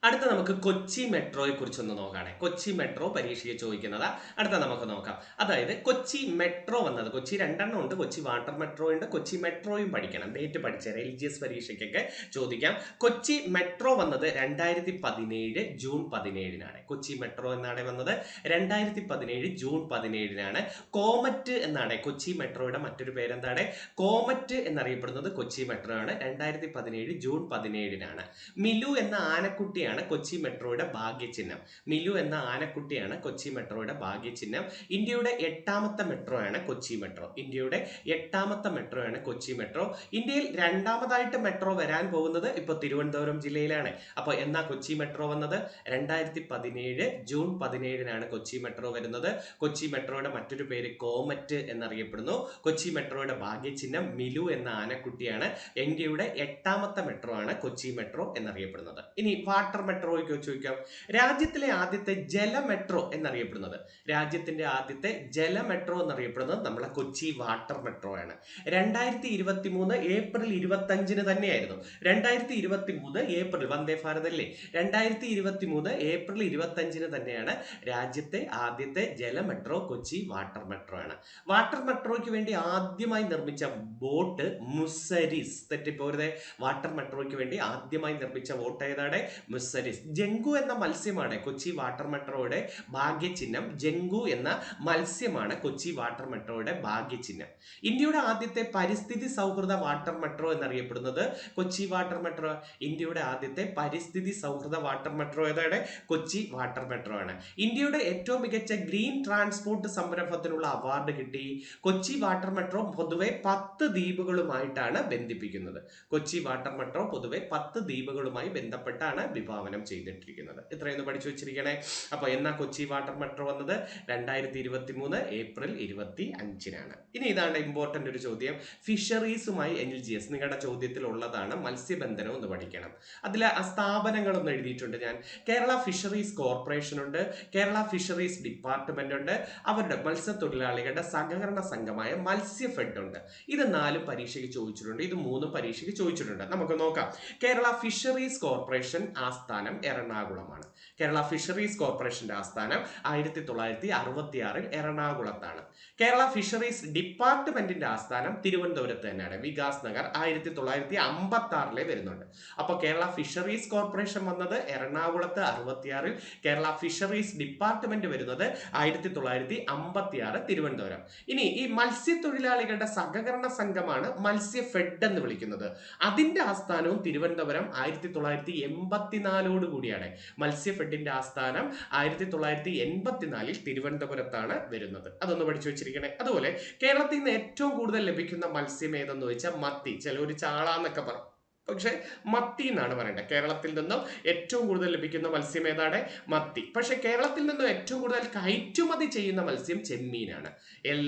അടുത്ത നമുക്ക് കൊച്ചി മെട്രോയെ കുറിച്ചൊന്ന് നോക്കാണേ. കൊച്ചി മെട്രോ പരീക്ഷയെ ചോദിക്കുന്നതാ. അടുത്ത നമുക്ക് നോക്കാം. അതായത് കൊച്ചി മെട്രോ വന്നത്, കൊച്ചി 2 ഉണ്ട്. കൊച്ചി വാട്ടർ മെട്രോ ഉണ്ട്. കൊച്ചി മെട്രോയും പഠിക്കണം. ഡേറ്റ് പഠിച്ചേരാം. LGS പരീക്ഷയ്ക്കൊക്കെ ചോദിക്കാം. കൊച്ചി മെട്രോ വന്നത് 2017 ജൂൺ 17-നാണ്. കൊച്ചി മെട്രോ എന്നാണ് വന്നത് 2017 ജൂൺ 17-നാണ്. കോമറ്റ് എന്നാണ് കൊച്ചി മെട്രോയുടെ മറ്റൊരു പേരെന്താണ്? കോമറ്റ് എന്നറിയപ്പെടുന്നത് കൊച്ചി മെട്രോ ആണ്. 2017 ജൂൺ 17-നാണ്. മിലു എന്ന ആനക്കുട്ടിയാണ് കൊച്ചി മെട്രോയുടെ ഭാഗ്യചിഹ്നം. മിലു എന്ന ആനക്കുട്ടിയാണ് കൊച്ചി മെട്രോയുടെ ഭാഗ്യചിഹ്നം. ഇന്ത്യയുടെ 8ാമത്തെ മെട്രോ ആണ് കൊച്ചി മെട്രോ. ഇന്ത്യയുടെ 8ാമത്തെ മെട്രോ ആണ് കൊച്ചി മെട്രോ. ഇന്ത്യയിൽ 2ാമതായിട്ട് മെട്രോ വരാൻ പോകുന്നത് ഇപ്പൊ തിരുവനന്തപുരം ജില്ലയിലാണ്. അപ്പൊ എന്നാ കൊച്ചി മെട്രോ വന്നത്? 2017 ജൂൺ 17-നാണ് കൊച്ചി മെട്രോ വരുന്നത്. കൊച്ചി മെട്രോയുടെ മറ്റൊരു പേര് കോമറ്റ് എന്നറിയപ്പെടുന്നു. കൊച്ചി മെട്രോയുടെ ഭാഗ്യചിഹ്നം മിലു എന്ന ആനക്കുട്ടിയാണ്. ഇന്ത്യയുടെ 8ാമത്തെ മെട്രോ ആണ് കൊച്ചി മെട്രോ എന്നറിയപ്പെടുന്നത്. ഇനി വാട്ടർ മെട്രോയ്ക്ക് ചോദിക്കാം. രാജ്യത്തിലെ ആദ്യത്തെ ജല മെട്രോ എന്നറിയപ്പെടുന്നത്, രാജ്യത്തിന്റെ ആദ്യത്തെ ജല മെട്രോ എന്നറിയപ്പെടുന്നത് നമ്മളെ കൊച്ചി വാട്ടർ മെട്രോ ആണ്. 2023 ഏപ്രിൽ 25-ന് തന്നെയായിരുന്നു. 2023 ഏപ്രിൽ, വന്ദേ ഭാരത് അല്ലേ, 2023 ഏപ്രിൽ 25-ന് തന്നെയാണ് രാജ്യത്തെ ആദ്യത്തെ ജല മെട്രോ കൊച്ചി വാട്ടർ മെട്രോ ആണ്. വാട്ടർ മെട്രോയ്ക്ക് വേണ്ടി ആദ്യമായി നിർമ്മിച്ച ബോട്ട് മുസരിസ്. തെറ്റിപ്പോരുതേ. വാട്ടർ മെട്രോയ്ക്ക് വേണ്ടി ആദ്യമായി നിർമ്മിച്ച ബോട്ട് ഏതാണ്? മുസരിസ്. ജംഗു എന്ന മത്സ്യമാണ് കൊച്ചി വാട്ടർ മെട്രോയുടെ ഭാഗ്യചിഹ്നം. ജംഗു എന്ന മത്സ്യമാണ് കൊച്ചി വാട്ടർ മെട്രോയുടെ ഭാഗ്യചിഹ്നം. ഇന്ത്യയുടെ ആദ്യത്തെ പരിസ്ഥിതി സൗഹൃദ വാട്ടർ മെട്രോ എന്നറിയപ്പെടുന്നത് കൊച്ചി വാട്ടർ മെട്രോ. ഇന്ത്യയുടെ ആദ്യത്തെ പരിസ്ഥിതി സൗഹൃദ വാട്ടർ മെട്രോ ഏതാണ്? കൊച്ചി വാട്ടർ മെട്രോ ആണ്. ഇന്ത്യയുടെ ഏറ്റവും മികച്ച ഗ്രീൻ ട്രാൻസ്പോർട്ട് സംരംഭത്തിനുള്ള അവാർഡ് കിട്ടി. കൊച്ചി വാട്ടർ മെട്രോ പൊതുവെ 10 ദ്വീപുകളുമായിട്ടാണ് ബന്ധിപ്പിക്കുന്നത്. കൊച്ചി വാട്ടർ മെട്രോ പൊതുവെ 10 ദ്വീപുകളുമായി ബന്ധപ്പെട്ടാണ് വിഭാവനം ചെയ്തിട്ടിരിക്കുന്നത്. ഇത്രയൊന്ന് പഠിച്ചു വെച്ചിരിക്കണേ. അപ്പൊ എന്നാ കൊച്ചി വാട്ടർ മെട്രോ വന്നത്? 2023 ഏപ്രിൽ 25-നാണ്. ഇനി ഇതാണ് ഇമ്പോർട്ടന്റ് ഒരു ചോദ്യം. ഫിഷറീസുമായി LGS നിങ്ങളുടെ ചോദ്യത്തിൽ ഉള്ളതാണ്. മത്സ്യബന്ധനം ഒന്ന് പഠിക്കണം. അതിൽ ആ സ്ഥാപനങ്ങളൊന്നും എഴുതിയിട്ടുണ്ട് ഞാൻ. കേരള ഫിഷറീസ് കോർപ്പറേഷൻ ഉണ്ട്, കേരള ഫിഷറീസ് ഡിപ്പാർട്ട്മെന്റ് ഉണ്ട്, അവരുടെ മത്സ്യത്തൊഴിലാളികളുടെ സഹകരണ സംഘമായ മത്സ്യഫെഡ് ഉണ്ട്. ഇത് 4 പരീക്ഷയ്ക്ക് ചോദിച്ചിട്ടുണ്ട്, ഇത് 3 പരീക്ഷയ്ക്ക് ചോദിച്ചിട്ടുണ്ട്. നമുക്ക് നോക്കാം. കേരള ഫിഷറീസ് കോർപ്പറേഷൻ ആസ്ഥാനം എറണാകുളമാണ്. കേരള ഫിഷറീസ് കോർപ്പറേഷന്റെ ആസ്ഥാനം 1966 എറണാകുളത്താണ്. കേരള ഫിഷറീസ് ഡിപ്പാർട്ട്മെന്റിന്റെ ആസ്ഥാനം തിരുവനന്തപുരത്ത് തന്നെയാണ്, വികാസ് നഗർ, 1956 വരുന്നുണ്ട്. അപ്പൊ കേരള ഫിഷറീസ് കോർപ്പറേഷൻ വന്നത് എറണാകുളത്ത് 66, കേരള ഫിഷറീസ് ഡിപ്പാർട്ട്മെന്റ് വരുന്നത് 1956 തിരുവനന്തപുരം. ഇനി ഈ മത്സ്യത്തൊഴിലാളികളുടെ സഹകരണ സംഘമാണ് മത്സ്യഫെഡ് എന്ന് വിളിക്കുന്നത്. അതിന്റെ ആസ്ഥാനവും തിരുവനന്തപുരം 1984 കൂടിയാണ്. മത്സ്യഫെഡിന്റെ ആസ്ഥാനം 1984 തിരുവനന്തപുരത്താണ് വരുന്നത്. അതൊന്ന് പഠിച്ചു വെച്ചിരിക്കണേ. അതുപോലെ കേരളത്തിൽ നിന്ന് ഏറ്റവും കൂടുതൽ ലഭിക്കുന്ന മത്സ്യം ഏതെന്ന് ചോദിച്ചാൽ മത്തി. ചിലർ ചാള എന്നൊക്കെ പറയും, പക്ഷെ മത്തി എന്നാണ് പറയേണ്ടത്. കേരളത്തിൽ നിന്നും ഏറ്റവും കൂടുതൽ ലഭിക്കുന്ന മത്സ്യം ഏതാണ്? മത്തി. പക്ഷെ കേരളത്തിൽ നിന്നും ഏറ്റവും കൂടുതൽ കയറ്റുമതി ചെയ്യുന്ന മത്സ്യം ചെമ്മീനാണ്.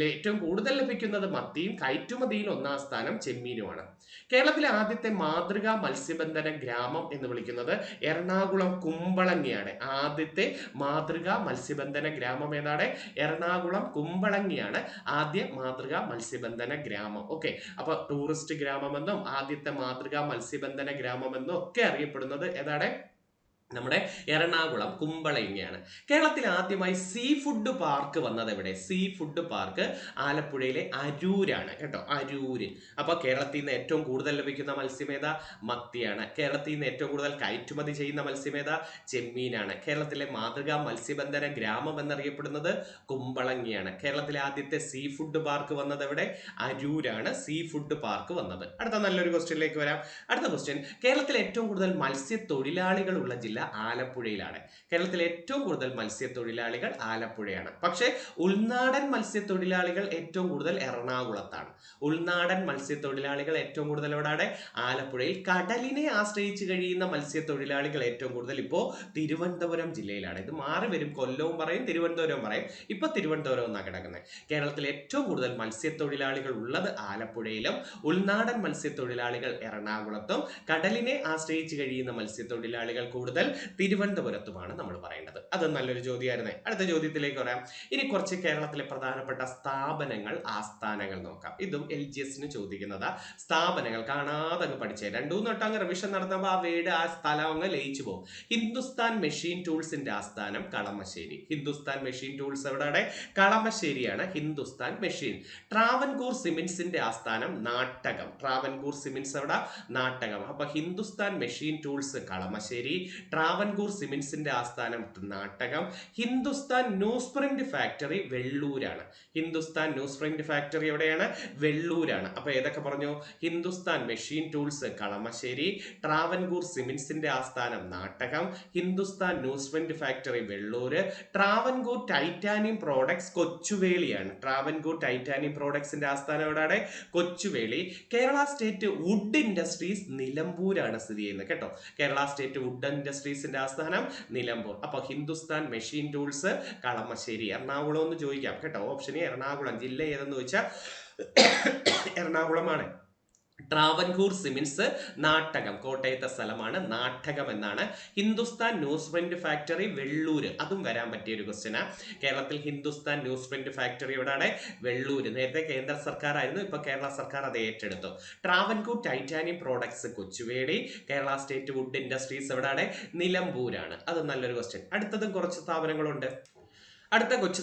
ഏറ്റവും കൂടുതൽ ലഭിക്കുന്നത് മത്തിയും, കയറ്റുമതിയിൽ 1-ാം സ്ഥാനം ചെമ്മീനുമാണ്. കേരളത്തിലെ ആദ്യത്തെ മാതൃകാ മത്സ്യബന്ധന ഗ്രാമം എന്ന് വിളിക്കുന്നത് എറണാകുളം കുമ്പളങ്ങിയാണ്. ആദ്യത്തെ മാതൃകാ മത്സ്യബന്ധന ഗ്രാമം ഏതാണ്? എറണാകുളം കുമ്പളങ്ങിയാണ് ആദ്യ മാതൃകാ മത്സ്യബന്ധന ഗ്രാമം. ഓക്കെ, അപ്പൊ ടൂറിസ്റ്റ് ഗ്രാമമെന്നും ആദ്യത്തെ മാതൃകാ മത്സ്യബന്ധന ഗ്രാമമെന്നും ഒക്കെ അറിയപ്പെടുന്നത് ഏതാണ്? നമ്മുടെ എറണാകുളം കുമ്പളങ്ങിയാണ്. കേരളത്തിൽ ആദ്യമായി സീ ഫുഡ് പാർക്ക് വന്നത് എവിടെ? സീ ഫുഡ് പാർക്ക് ആലപ്പുഴയിലെ അരൂരാണ് കേട്ടോ, അരൂര്. അപ്പൊ കേരളത്തിൽ നിന്ന് ഏറ്റവും കൂടുതൽ ലഭിക്കുന്ന മത്സ്യം ഏതാ? മത്തിയാണ്. കേരളത്തിൽ നിന്ന് ഏറ്റവും കൂടുതൽ കയറ്റുമതി ചെയ്യുന്ന മത്സ്യം ഏതാ? ചെമ്മീനാണ്. കേരളത്തിലെ മാതൃകാ മത്സ്യബന്ധന ഗ്രാമം എന്നറിയപ്പെടുന്നത് കുമ്പളങ്ങിയാണ്. കേരളത്തിലെ ആദ്യത്തെ സീ ഫുഡ് പാർക്ക് വന്നത് എവിടെ? അരൂരാണ് സീ ഫുഡ് പാർക്ക് വന്നത്. അടുത്ത നല്ലൊരു ക്വസ്റ്റ്യനിലേക്ക് വരാം. അടുത്ത ക്വസ്റ്റ്യൻ, കേരളത്തിലെ ഏറ്റവും കൂടുതൽ മത്സ്യത്തൊഴിലാളികൾ ഉള്ള ജില്ല ആലപ്പുഴയിലാണ്. കേരളത്തിലെ ഏറ്റവും കൂടുതൽ മത്സ്യത്തൊഴിലാളികൾ ആലപ്പുഴയാണ്. പക്ഷേ ഉൾനാടൻ മത്സ്യത്തൊഴിലാളികൾ ഏറ്റവും കൂടുതൽ എറണാകുളത്താണ്. ഉൾനാടൻ മത്സ്യത്തൊഴിലാളികൾ ഏറ്റവും കൂടുതൽ എവിടെയാണ്? ആലപ്പുഴയിൽ. കടലിനെ ആശ്രയിച്ച് കഴിയുന്ന മത്സ്യത്തൊഴിലാളികൾ ഏറ്റവും കൂടുതൽ ഇപ്പോൾ തിരുവനന്തപുരം ജില്ലയിലാണ്. ഇത് മാറി വരും, കൊല്ലവും പറയും തിരുവനന്തപുരവും പറയും. ഇപ്പൊ തിരുവനന്തപുരം എന്നാണ് കിടക്കുന്നത്. കേരളത്തിൽ ഏറ്റവും കൂടുതൽ മത്സ്യത്തൊഴിലാളികൾ ഉള്ളത് ആലപ്പുഴയിലും, ഉൾനാടൻ മത്സ്യത്തൊഴിലാളികൾ എറണാകുളത്തും, കടലിനെ ആശ്രയിച്ച് കഴിയുന്ന മത്സ്യത്തൊഴിലാളികൾ കൂടുതൽ തിരുവനന്തപുരത്തുമാണ് നമ്മൾ പറയേണ്ടത്. അത് നല്ലൊരു ചോദ്യമായിരുന്നേ. അടുത്ത ചോദ്യത്തിലേക്ക് വരാം. ഇനി കുറച്ച് കേരളത്തിലെ പ്രധാനപ്പെട്ട സ്ഥാപനങ്ങൾ, ആസ്ഥാനങ്ങൾ നോക്കാം. ഇതും LGSന് ചോദിക്കുന്നതാ. സ്ഥാപനങ്ങൾ കാണാതെ അങ്ങ് പഠിച്ചേ. 2-3 വട്ടം അങ്ങ് റിവിഷൻ നടത്തുമ്പോൾ ആ വീട്, ആ സ്ഥലം അങ്ങ് ലയിച്ചു പോകും. ഹിന്ദുസ്ഥാൻ മെഷീൻ ടൂൾസിന്റെ ആസ്ഥാനം കളമശ്ശേരി. ഹിന്ദുസ്ഥാൻ മെഷീൻ ടൂൾസ് എവിടെയാണ്? കളമശ്ശേരിയാണ് ഹിന്ദുസ്ഥാൻ മെഷീൻ. ട്രാവൻകൂർ സിമെന്റ്സിന്റെ ആസ്ഥാനം നാട്ടകം. ട്രാവൻകൂർ സിമെന്റ്സ് എവിടെ? നാട്ടകം. അപ്പൊ ഹിന്ദുസ്ഥാൻ മെഷീൻ ടൂൾസ് കളമശ്ശേരി, ട്രാവൻകൂർ സിമെന്റ്സിന്റെ ആസ്ഥാനം Nattakam. Hindustan newsprint factory വെള്ളൂരാണ്. ഹിന്ദുസ്ഥാൻ ന്യൂസ് പ്രിന്റ് ഫാക്ടറി എവിടെയാണ്? വെള്ളൂരാണ്. അപ്പൊ ഏതൊക്കെ പറഞ്ഞു? ഹിന്ദുസ്ഥാൻ മെഷീൻ ടൂൾസ് കളമശ്ശേരി, ട്രാവൻകൂർ സിമെന്റ്സിന്റെ ആസ്ഥാനം Nattakam, Hindustan newsprint factory Vellur, Travancore titanium products കൊച്ചുവേളിയാണ്. ട്രാവൻകൂർ ടൈറ്റാനിയം പ്രോഡക്ട്സിന്റെ ആസ്ഥാനം എവിടെയാണ്? Kochuveli. Kerala state wood industries നിലമ്പൂരാണ് സ്ഥിതി ചെയ്യുന്നത് കേട്ടോ. കേരള സ്റ്റേറ്റ് വുഡ് ഇൻഡസ്ട്രീസിന്റെ ആസ്ഥാനം നിലമ്പൂർ. അപ്പൊ ഹിന്ദുസ്ഥാൻ മെഷീൻ ടൂൾസ് കളമശ്ശേരി. എറണാകുളം എന്ന് ചോദിക്കാം കേട്ടോ. ഓപ്ഷന് എറണാകുളം. ജില്ല ഏതെന്ന് ചോദിച്ചാൽ എറണാകുളമാണ്. ട്രാവൻകൂർ സിമെന്റ്സ് നാട്ടകം, കോട്ടയത്തെ സ്ഥലമാണ്, നാട്ടകം എന്നാണ്. Hindustan newsprint factory Vellur, അതും വരാൻ പറ്റിയ ഒരു ക്വസ്റ്റ്യനാ. കേരളത്തിൽ ഹിന്ദുസ്ഥാൻ ന്യൂസ് പ്രിന്റ് ഫാക്ടറി എവിടെയാണ്? വെള്ളൂര്. നേരത്തെ കേന്ദ്ര സർക്കാർ ആയിരുന്നു, ഇപ്പൊ കേരള സർക്കാർ അത് ഏറ്റെടുത്തു. Travancore titanium products Kochuveli. Kerala state wood industries എവിടെയാണ്? നിലമ്പൂരാണ്. അത് നല്ലൊരു ക്വസ്റ്റ്യൻ. അടുത്തതും കുറച്ച് സ്ഥാപനങ്ങളുണ്ട്. അടുത്ത കുറച്ച്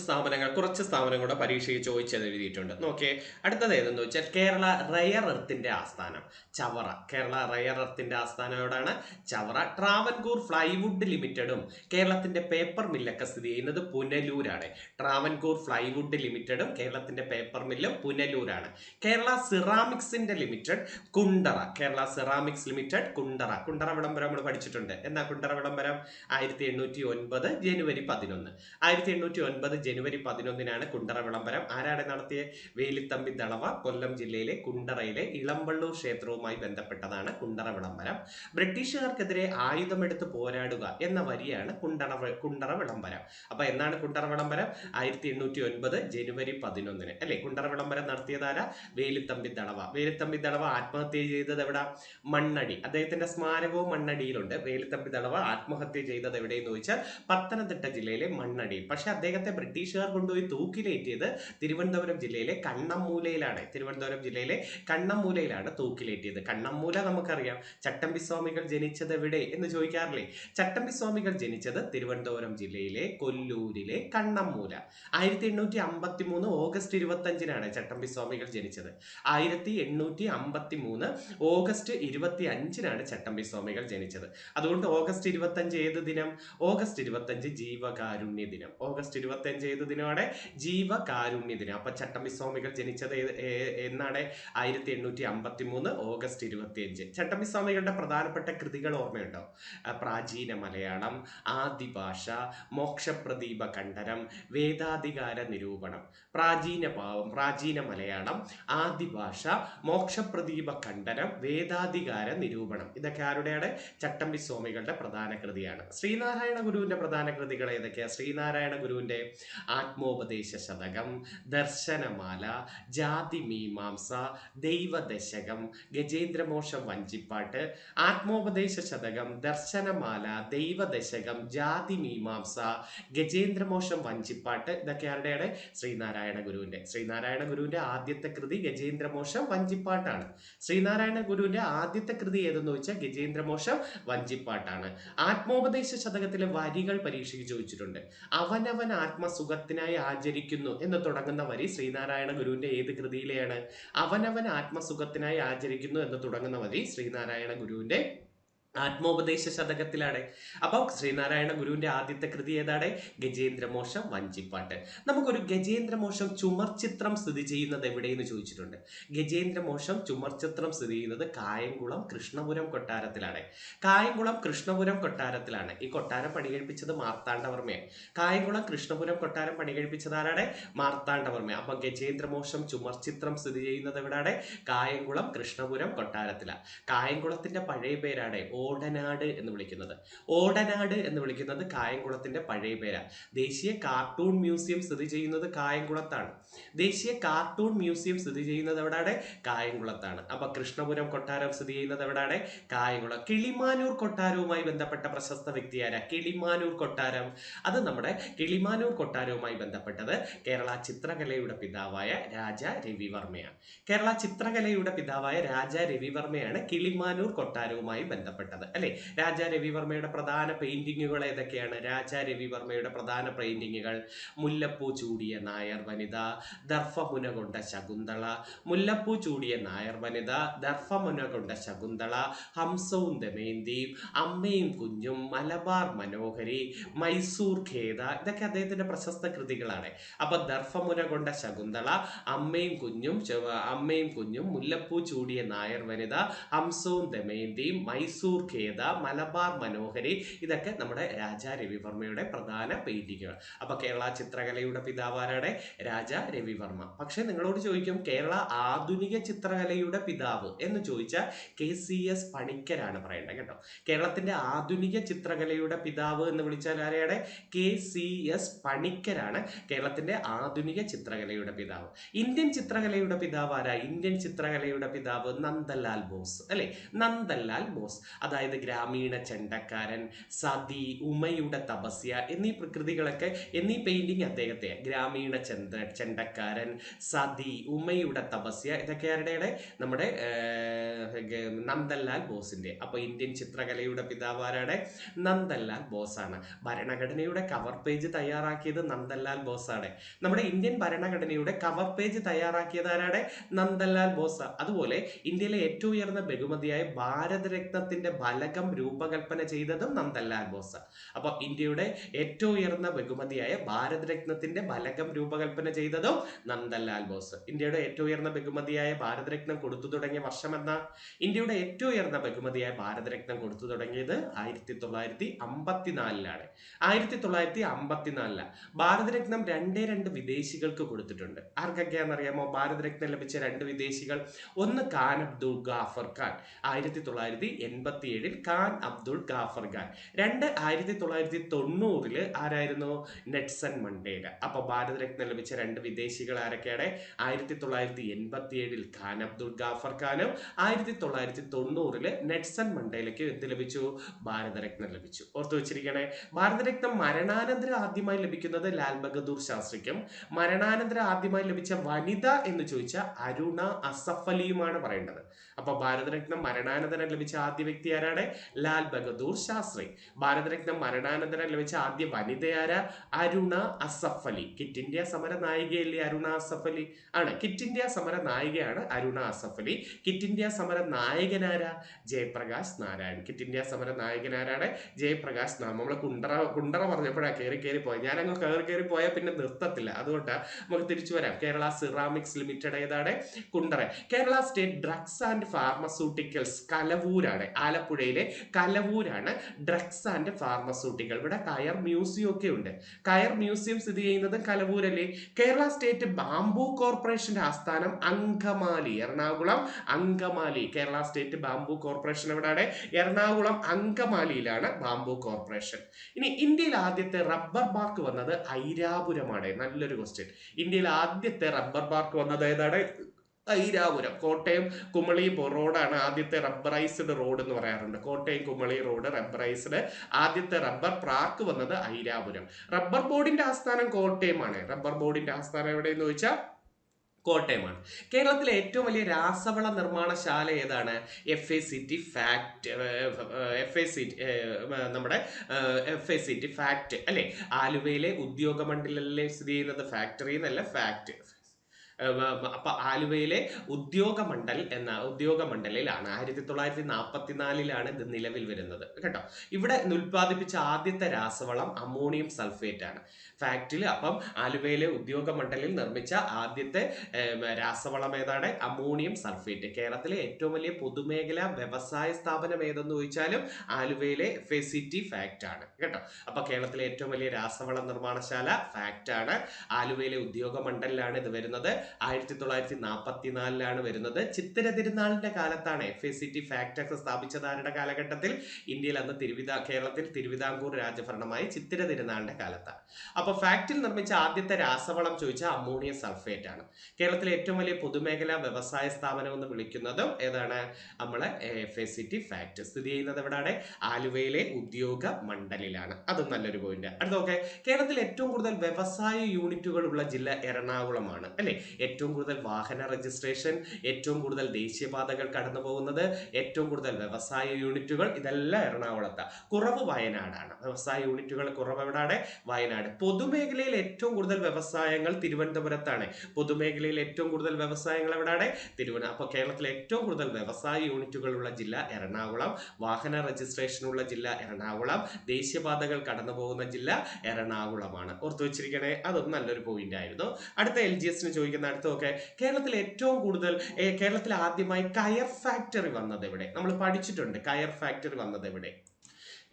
സ്ഥാപനങ്ങളുടെ പരീക്ഷയിൽ ചോദിച്ചത് എഴുതിയിട്ടുണ്ട്. നോക്കേ, അടുത്തത് ഏതെന്ന് വെച്ചാൽ കേരള റയർ എർത്തിന്റെ ആസ്ഥാനം ചവറ. കേരള റയർ എർത്തിന്റെ ആസ്ഥാനം എവിടെയാണ്? ചവറ. ട്രാവൻകൂർ ഫ്ലൈവുഡ് ലിമിറ്റഡും കേരളത്തിന്റെ പേപ്പർ മില്ലൊക്കെ സ്ഥിതി ചെയ്യുന്നത് പുനലൂരാണ്. ട്രാവൻകൂർ ഫ്ലൈവുഡ് ലിമിറ്റഡും കേരളത്തിന്റെ പേപ്പർ മില്ലും പുനലൂരാണ്. കേരള സിറാമിക്സിന്റെ limited Kundara. Kerala ceramics limited Kundara. Kundara വിളംബരം നമ്മൾ പഠിച്ചിട്ടുണ്ട്. എന്നാ കുണ്ടറ വിളംബരം? 1809 ജനുവരി 11. 1809 ജനുവരി 11 കുണ്ടറ വിളംബരം. ആരാണ് നടത്തിയ? വേലുത്തമ്പി ദളവ. കൊല്ലം ജില്ലയിലെ കുണ്ടറയിലെ ഇളമ്പള്ളൂർ ക്ഷേത്രവുമായി ബന്ധപ്പെട്ടതാണ് കുണ്ടറ വിളംബരം. ബ്രിട്ടീഷുകാർക്കെതിരെ ആയുധമെടുത്ത് പോരാടുക എന്ന വരിയാണ് കുണ്ടറ വിളംബരം. അപ്പൊ എന്നാണ് കുണ്ടറ വിളംബരം? 1809 ജനുവരി 11 അല്ലെ. കുണ്ടറ വിളംബരം നടത്തിയതാരാ? വേലുത്തമ്പി ദളവ. വേലുത്തമ്പി ദളവ ആത്മഹത്യ ചെയ്തത് എവിടെ? മണ്ണടി. അദ്ദേഹത്തിന്റെ സ്മാരകവും മണ്ണടിയിലുണ്ട്. വേലുത്തമ്പി ദളവ ആത്മഹത്യ ചെയ്തത് എവിടെയെന്ന് ചോദിച്ചാൽ പത്തനംതിട്ട ജില്ലയിലെ മണ്ണടി. പക്ഷെ അദ്ദേഹത്തെ ബ്രിട്ടീഷുകാർ കൊണ്ടുപോയി തൂക്കിലേറ്റിയത് തിരുവനന്തപുരം ജില്ലയിലെ കണ്ണമ്മൂലയിലാണ്. തിരുവനന്തപുരം ജില്ലയിലെ കണ്ണമ്മൂലയിലാണ് തൂക്കിലേറ്റിയത്. കണ്ണമ്മൂല നമുക്കറിയാം. ചട്ടമ്പിസ്വാമികൾ ജനിച്ചത് എവിടെ എന്ന് ചോദിക്കാറില്ലേ? ചട്ടമ്പിസ്വാമികൾ ജനിച്ചത് തിരുവനന്തപുരം ജില്ലയിലെ കൊല്ലൂരിലെ കണ്ണമ്മൂല. 1853 ഓഗസ്റ്റ് 25 ചട്ടമ്പിസ്വാമികൾ ജനിച്ചത്. 1853 ഓഗസ്റ്റ് 25 ചട്ടമ്പിസ്വാമികൾ ജനിച്ചത്. അതുകൊണ്ട് ഓഗസ്റ്റ് 25 ഏത് ദിനം? ഓഗസ്റ്റ് 25 ജീവകാരുണ്യ ദിനം. ഓഗസ്റ്റ് 25 ഏത് ദിനമാണ്? ജീവകാരുണ്യ ദിനം. അപ്പൊ ചട്ടമ്പിസ്വാമികൾ ജനിച്ചത് എന്നാണ്? 1853 ഓഗസ്റ്റ് 25. ചട്ടമ്പിസ്വാമികളുടെ പ്രധാനപ്പെട്ട കൃതികൾ ഓർമ്മയുണ്ടോ? പ്രാചീന മലയാളം, ആദിഭാഷ, മോക്ഷപ്രദീപ ഖണ്ഡനം, വേദാധികാര നിരൂപണം. പ്രാചീന മലയാളം, ആദിഭാഷ, മോക്ഷപ്രദീപ ഖണ്ഡനം, വേദാധികാര നിരൂപണം. ഇതൊക്കെ ആരുടെയാണ്? ചട്ടമ്പിസ്വാമികളുടെ പ്രധാന കൃതിയാണ്. ശ്രീനാരായണ ഗുരുവിന്റെ പ്രധാന കൃതികൾ ഏതൊക്കെയാ? ശ്രീനാരായണ ഗുരുവിന്റെ ആത്മോപദേശ ശതകം, ദർശനമാല, ജാതിമീമാംസ, ദൈവദശകം, ഗജേന്ദ്രമോക്ഷം വഞ്ചിപ്പാട്ട്. ആത്മോപദേശ ശതകം, ദർശനമാല, ദൈവദശകം, ജാതിമീമാംസ, ഗജേന്ദ്രമോക്ഷം വഞ്ചിപ്പാട്ട്. ഇതൊക്കെ ആരുടെയാണ്? ശ്രീനാരായണ ഗുരുവിന്റെ. ശ്രീനാരായണ ഗുരുവിന്റെ ആദ്യത്തെ കൃതി ഗജേന്ദ്രമോക്ഷം വഞ്ചിപ്പാട്ടാണ്. ശ്രീനാരായണ ഗുരുവിന്റെ ആദ്യത്തെ കൃതി ഏതെന്ന് വെച്ചാൽ ഗജേന്ദ്രമോക്ഷം വഞ്ചിപ്പാട്ടാണ്. ആത്മോപദേശ ശതകത്തിലെ വരികൾ പരീക്ഷയ്ക്ക് ചോദിച്ചിട്ടുണ്ട്. അവനവൻ ആത്മസുഖത്തിനായി ആചരിക്കുന്നു എന്ന് തുടങ്ങുന്ന വരി ശ്രീനാരായണ ഗുരുവിന്റെ ഏത് കൃതിയിലെയാണ്? അവനവൻ ആത്മസുഖത്തിനായി ആചരിക്കുന്നു എന്ന് തുടങ്ങുന്ന വരി ശ്രീനാരായണ ഗുരുവിന്റെ ആത്മോപദേശ ശതകത്തിലാണ്. അപ്പൊ ശ്രീനാരായണ ഗുരുവിന്റെ ആദ്യത്തെ കൃതി ഏതാണ്? ഗജേന്ദ്രമോക്ഷം വഞ്ചിപ്പാട്ട്. നമുക്കൊരു ഗജേന്ദ്രമോക്ഷം ചുമർചിത്രം സ്ഥിതി ചെയ്യുന്നത് എവിടെയെന്ന് ചോദിച്ചിട്ടുണ്ട്. ഗജേന്ദ്രമോക്ഷം ചുമർചിത്രം സ്ഥിതി ചെയ്യുന്നത് കായംകുളം കൃഷ്ണപുരം കൊട്ടാരത്തിലാണ്. കായംകുളം കൃഷ്ണപുരം കൊട്ടാരത്തിലാണ്. ഈ കൊട്ടാരം പണികഴിപ്പിച്ചത് മാർത്താണ്ഡവർമ്മയാണ്. കായംകുളം കൃഷ്ണപുരം കൊട്ടാരം പണികഴിപ്പിച്ചത് ആരാണ്? മാർത്താണ്ഡവർമ്മ. അപ്പൊ ഗജേന്ദ്രമോക്ഷം ചുമർചിത്രം സ്ഥിതി ചെയ്യുന്നത് എവിടെയാണ്? കായംകുളം കൃഷ്ണപുരം കൊട്ടാരത്തിലാണ്. കായംകുളത്തിന്റെ പഴയ പേരാണ് ഓടനാട് എന്ന് വിളിക്കുന്നത്. ഓടനാട് എന്ന് വിളിക്കുന്നത് കായംകുളത്തിന്റെ പഴയ പേരാണ്. ദേശീയ കാർട്ടൂൺ മ്യൂസിയം സ്ഥിതി ചെയ്യുന്നത് കായംകുളത്താണ്. ദേശീയ കാർട്ടൂൺ മ്യൂസിയം സ്ഥിതി ചെയ്യുന്നത് എവിടെയാണ്? കായംകുളത്താണ്. അപ്പൊ കൃഷ്ണപുരം കൊട്ടാരം സ്ഥിതി ചെയ്യുന്നത് എവിടെയാണ്? കായംകുളം. കിളിമാനൂർ കൊട്ടാരവുമായി ബന്ധപ്പെട്ട പ്രശസ്ത വ്യക്തിയാരാ? കിളിമാനൂർ കൊട്ടാരം. അത് നമ്മുടെ കിളിമാനൂർ കൊട്ടാരവുമായി ബന്ധപ്പെട്ടത് കേരള ചിത്രകലയുടെ പിതാവായ രാജാ രവിവർമ്മയാണ്. കേരള ചിത്രകലയുടെ പിതാവായ രാജാ രവിവർമ്മയാണ് കിളിമാനൂർ കൊട്ടാരവുമായി ബന്ധപ്പെട്ടത് അല്ലെ. രാജാ രവിവർമ്മയുടെ പ്രധാന പെയിന്റിങ്ങുകൾ ഏതൊക്കെയാണ്? രാജാ രവിവർമ്മയുടെ പ്രധാന പെയിന്റിങ്ങുകൾ മുല്ലപ്പൂ ചൂടിയ നായർ വനിത, ദർഭമുന കൊണ്ട ശകുന്തള. മുല്ലപ്പൂ ചൂടിയ നായർ വനിത, ദർഭമുന കൊണ്ട ശകുന്തള, ഹംസവും ദമയന്തിയും, അമ്മയും കുഞ്ഞും, മലബാർ മനോഹരി, മൈസൂർ ഖേദ. ഇതൊക്കെ അദ്ദേഹത്തിന്റെ പ്രശസ്ത കൃതികളാണ്. അപ്പൊ ദർഭമുന കൊണ്ട ശകുന്തള, അമ്മയും കുഞ്ഞും, മുല്ലപ്പൂ ചൂടിയ നായർ വനിത, ഹംസവും ദമയന്തിയും, മൈസൂർ ഖേദ, മലബാർ മനോഹരി. ഇതൊക്കെ നമ്മുടെ രാജാ രവിവർമ്മയുടെ പ്രധാന പെയിന്റിങ്ങുകൾ. അപ്പൊ കേരള ചിത്രകലയുടെ പിതാവാരാണ്? രാജാ രവിവർമ്മ. പക്ഷെ നിങ്ങളോട് ചോദിക്കും കേരള ആധുനിക ചിത്രകലയുടെ പിതാവ് എന്ന് ചോദിച്ചാൽ KCS പണിക്കരാണ് പറയേണ്ടത് കേട്ടോ. കേരളത്തിന്റെ ആധുനിക ചിത്രകലയുടെ പിതാവ് എന്ന് വിളിച്ചാൽ ആരെയാണ്? KCS പണിക്കരാണ് കേരളത്തിന്റെ ആധുനിക ചിത്രകലയുടെ പിതാവ്. ഇന്ത്യൻ ചിത്രകലയുടെ പിതാവ് ആരാ? ഇന്ത്യൻ ചിത്രകലയുടെ പിതാവ് നന്ദലാൽ ബോസ് അല്ലെ. നന്ദലാൽ ബോസ്. അതായത് ഗ്രാമീണ ചെണ്ടക്കാരൻ, സതി, ഉമയുടെ തപസ്യ എന്നീ കൃതികളൊക്കെ എന്നീ പെയിന്റിങ് അദ്ദേഹത്തെ. ഗ്രാമീണ ചെണ്ടക്കാരൻ, സതി, ഉമയുടെ തപസ്യ ഇതൊക്കെ ആരുടെയാണ്? നമ്മുടെ നന്ദലാൽ ബോസിന്റെ. അപ്പൊ ഇന്ത്യൻ ചിത്രകലയുടെ പിതാവ് ആരാണ്? നന്ദലാൽ ബോസാണ്. ഭരണഘടനയുടെ കവർ പേജ് തയ്യാറാക്കിയത് നന്ദലാൽ ബോസാണ്. നമ്മുടെ ഇന്ത്യൻ ഭരണഘടനയുടെ കവർ പേജ് തയ്യാറാക്കിയത് ആരാണ്? നന്ദലാൽ ബോസ്. അതുപോലെ ഇന്ത്യയിലെ ഏറ്റവും ഉയർന്ന ബഹുമതിയായ ഭാരതരത്നത്തിന്റെ ഫലകം രൂപകൽപ്പന ചെയ്തതും നന്ദലാൽ ബോസ്. അപ്പൊ ഇന്ത്യയുടെ ഏറ്റവും ഉയർന്ന ബഹുമതിയായ ഭാരതരത്നത്തിന്റെ ഫലകം രൂപകൽപ്പന ചെയ്തതും നന്ദലാൽ ബോസ്. ഇന്ത്യയുടെ ഏറ്റവും ഉയർന്ന ബഹുമതിയായ ഭാരതരത്നം കൊടുത്തു തുടങ്ങിയ വർഷം എന്നാ? ഇന്ത്യയുടെ ഏറ്റവും ഉയർന്ന ബഹുമതിയായ ഭാരതരത്നം കൊടുത്തു തുടങ്ങിയത് 1954 1954 ഭാരതരത്നം രണ്ട് വിദേശികൾക്ക് കൊടുത്തിട്ടുണ്ട്. ആർക്കൊക്കെയാണെന്നറിയാമോ ഭാരതരത്നം ലഭിച്ച രണ്ട് വിദേശികൾ? ഒന്ന് ഖാൻ അബ്ദുൾ ഗാഫർ ഖാൻ, 1987 ഖാൻ അബ്ദുൾ ഗാഫർ ഖാൻ. 1990 ആരായിരുന്നു? Nelson Mandela. അപ്പൊ ഭാരതരത്നം ലഭിച്ച രണ്ട് വിദേശികൾ ആരൊക്കെയാണ്? 1987 ഖാൻ അബ്ദുൾ ഗാഫർ ഖാനും 1990 നെൽസൺ മണ്ടേലയ്ക്ക് എന്ത് ലഭിച്ചു? ഭാരതരത്നം ലഭിച്ചു. ഓർത്തു വെച്ചിരിക്കണേ. ഭാരതരത്നം മരണാനന്തരം ആദ്യമായി ലഭിക്കുന്നത് ലാൽ ബഹദൂർ ശാസ്ത്രിക്കും മരണാനന്തരം ആദ്യമായി ലഭിച്ച വനിത എന്ന് ചോദിച്ചാൽ അരുണ അസഫ് അലിയുമാണ് പറയേണ്ടത്. അപ്പൊ ഭാരതരത്നം മരണാനന്തരം ലഭിച്ച ആദ്യ വ്യക്തി ആരാണ്? ലാൽ ബഹദൂർ ശാസ്ത്രി. ഭാരതരത്നം മരണാനന്തരം ലഭിച്ച ആദ്യ വനിതയാരാ? അരുണ അസഫ് അലി. കിറ്റ് ഇന്ത്യ സമര നായികയല്ലേ അരുണ അസഫ് അലി? ആണ്. കിറ്റ് ഇന്ത്യ സമര നായികയാണ് അരുണ അസഫ് അലി. കിറ്റ് ഇന്ത്യ സമര നായകനാരാ? ജയപ്രകാശ് നാരായൺ. കിറ്റ് ഇന്ത്യ സമര നായകനാരാണ്? ജയപ്രകാശ് നാരായൺ. നമ്മള് കുണ്ടറ പറഞ്ഞപ്പോഴാണ് കയറി പോയത്. ഞാനങ്ങ് കയറി പോയാൽ പിന്നെ നിർത്തത്തില്ല. അതുകൊണ്ടാണ് നമുക്ക് തിരിച്ചു വരാം. കേരള സിറാമിക്സ് ലിമിറ്റഡ് ഏതാണ്? Kundara. Kerala state drugs and pharmaceuticals കലവൂരാണ്. ആലപ്പുഴയിലെ കലവൂരാണ് ഡ്രഗ്സ് ആൻഡ് ഫാർമസ്യൂട്ടിക്കൽ. ഇവിടെ കയർ മ്യൂസിയം ഒക്കെ ഉണ്ട്. കയർ മ്യൂസിയം സ്ഥിതി ചെയ്യുന്നത് കലവൂരല്ലേ. കേരള സ്റ്റേറ്റ് ബാംബു കോർപ്പറേഷന്റെ ആസ്ഥാനം Angamaly, Ernakulam Angamaly. Kerala state bamboo corporation എവിടെയാണ്? എറണാകുളം അങ്കമാലിയിലാണ് ബാംബു കോർപ്പറേഷൻ. ഇനി ഇന്ത്യയിൽ ആദ്യത്തെ റബ്ബർ പാർക്ക് വന്നത് ഐരാപുരമാണ്. നല്ലൊരു ക്വസ്റ്റ്യൻ. ഇന്ത്യയിൽ ആദ്യത്തെ റബ്ബർ പാർക്ക് വന്നത് ഏതാണ്? ഐരാപുരം. കോട്ടയം കുമളി റോഡാണ് ആദ്യത്തെ റബ്ബറൈസ്ഡ് റോഡ് എന്ന് പറയാറുണ്ട്. Kottayam Kumily road rubberised. ആദ്യത്തെ റബ്ബർ പാർക്ക് വന്നത് ഐരാപുരം. റബ്ബർ ബോർഡിന്റെ ആസ്ഥാനം കോട്ടയമാണ്. റബ്ബർ ബോർഡിന്റെ ആസ്ഥാനം എവിടെയെന്ന് ചോദിച്ചാൽ കോട്ടയമാണ്. കേരളത്തിലെ ഏറ്റവും വലിയ രാസവള നിർമ്മാണശാല ഏതാണ്? FACT fact. നമ്മുടെ FACT ഫാക്ട് അല്ലെ. ആലുവയിലെ ഉദ്യോഗ മണ്ഡലത്തിലെ സ്ഥിതി ചെയ്യുന്നത്. ഫാക്ടറി എന്നല്ല, ഫാക്ട്. അപ്പൊ ആലുവയിലെ ഉദ്യോഗമണ്ഡലിലാണ് 1944 ഇത് നിലവിൽ വരുന്നത് കേട്ടോ. ഇവിടെ ഉൽപ്പാദിപ്പിച്ച ആദ്യത്തെ രാസവളം അമോണിയം സൾഫേറ്റ് ആണ് ഫാക്ടിൽ. അപ്പം ആലുവയിലെ ഉദ്യോഗമണ്ഡലിൽ നിർമ്മിച്ച ആദ്യത്തെ രാസവളം ഏതാണ്? Ammonium sulphate. കേരളത്തിലെ ഏറ്റവും വലിയ പൊതുമേഖലാ വ്യവസായ സ്ഥാപനം ഏതെന്ന് ചോദിച്ചാലും ആലുവയിലെ FACT ഫാക്ട് ആണ് കേട്ടോ. അപ്പൊ കേരളത്തിലെ ഏറ്റവും വലിയ രാസവള നിർമ്മാണശാല ഫാക്ട് ആണ്. ആലുവയിലെ ഉദ്യോഗമണ്ഡലിലാണ് ഇത് വരുന്നത്. 1944 വരുന്നത്. ചിത്തിര തിരുനാളിന്റെ കാലത്താണ് FACT ഫാക്ടറി സ്ഥാപിച്ചത്. ആരുടെ കാലഘട്ടത്തിൽ? ഇന്ത്യയിൽ അന്ന് കേരളത്തിൽ തിരുവിതാംകൂർ രാജഭരണമായി ചിത്തിര തിരുനാളിന്റെ കാലത്താണ്. അപ്പൊ ഫാക്ടറിൽ നിർമ്മിച്ച ആദ്യത്തെ രാസവളം ചോദിച്ചാൽ അമോണിയം സൾഫേറ്റ് ആണ്. കേരളത്തിലെ ഏറ്റവും വലിയ പൊതുമേഖലാ വ്യവസായ സ്ഥാപനം എന്ന് വിളിക്കുന്നതും ഏതാണ്? നമ്മളെ FACT ഫാക്ട്. സ്ഥിതി ചെയ്യുന്നത് എവിടെയാണ്? ആലുവയിലെ ഉദ്യോഗ മണ്ഡലിലാണ്. അതും നല്ലൊരു പോയിന്റ്. അടുത്തൊക്കെ കേരളത്തിൽ ഏറ്റവും കൂടുതൽ വ്യവസായ യൂണിറ്റുകൾ ഉള്ള ജില്ല എറണാകുളമാണ് അല്ലെ. ഏറ്റവും കൂടുതൽ വാഹന രജിസ്ട്രേഷൻ, ഏറ്റവും കൂടുതൽ ദേശീയപാതകൾ കടന്നു പോകുന്നത്, ഏറ്റവും കൂടുതൽ വ്യവസായ യൂണിറ്റുകൾ, ഇതെല്ലാം എറണാകുളത്താണ്. കുറവ് വയനാടാണ്. വ്യവസായ യൂണിറ്റുകൾ കുറവ് എവിടെയാണ്? വയനാട്. പൊതുമേഖലയിൽ ഏറ്റവും കൂടുതൽ വ്യവസായങ്ങൾ തിരുവനന്തപുരത്താണ്. പൊതുമേഖലയിൽ ഏറ്റവും കൂടുതൽ വ്യവസായങ്ങൾ എവിടെയാണ്? തിരുവനന്തപുരം. അപ്പോൾ കേരളത്തിലെ ഏറ്റവും കൂടുതൽ വ്യവസായ യൂണിറ്റുകളുള്ള ജില്ല എറണാകുളം. വാഹന രജിസ്ട്രേഷൻ ഉള്ള ജില്ല എറണാകുളം. ദേശീയപാതകൾ കടന്നു പോകുന്ന ജില്ല എറണാകുളമാണ്. ഓർത്തു വെച്ചിരിക്കണേ. അതൊന്നും നല്ലൊരു പോയിന്റ് ആയിരുന്നു. അടുത്ത LGS ചോദിക്കുന്ന അടുത്തൊക്കെ കേരളത്തിൽ ആദ്യമായി കയർ ഫാക്ടറി വന്നത് എവിടെ? നമ്മൾ പഠിച്ചിട്ടുണ്ട്. കയർ ഫാക്ടറി വന്നത് എവിടെ?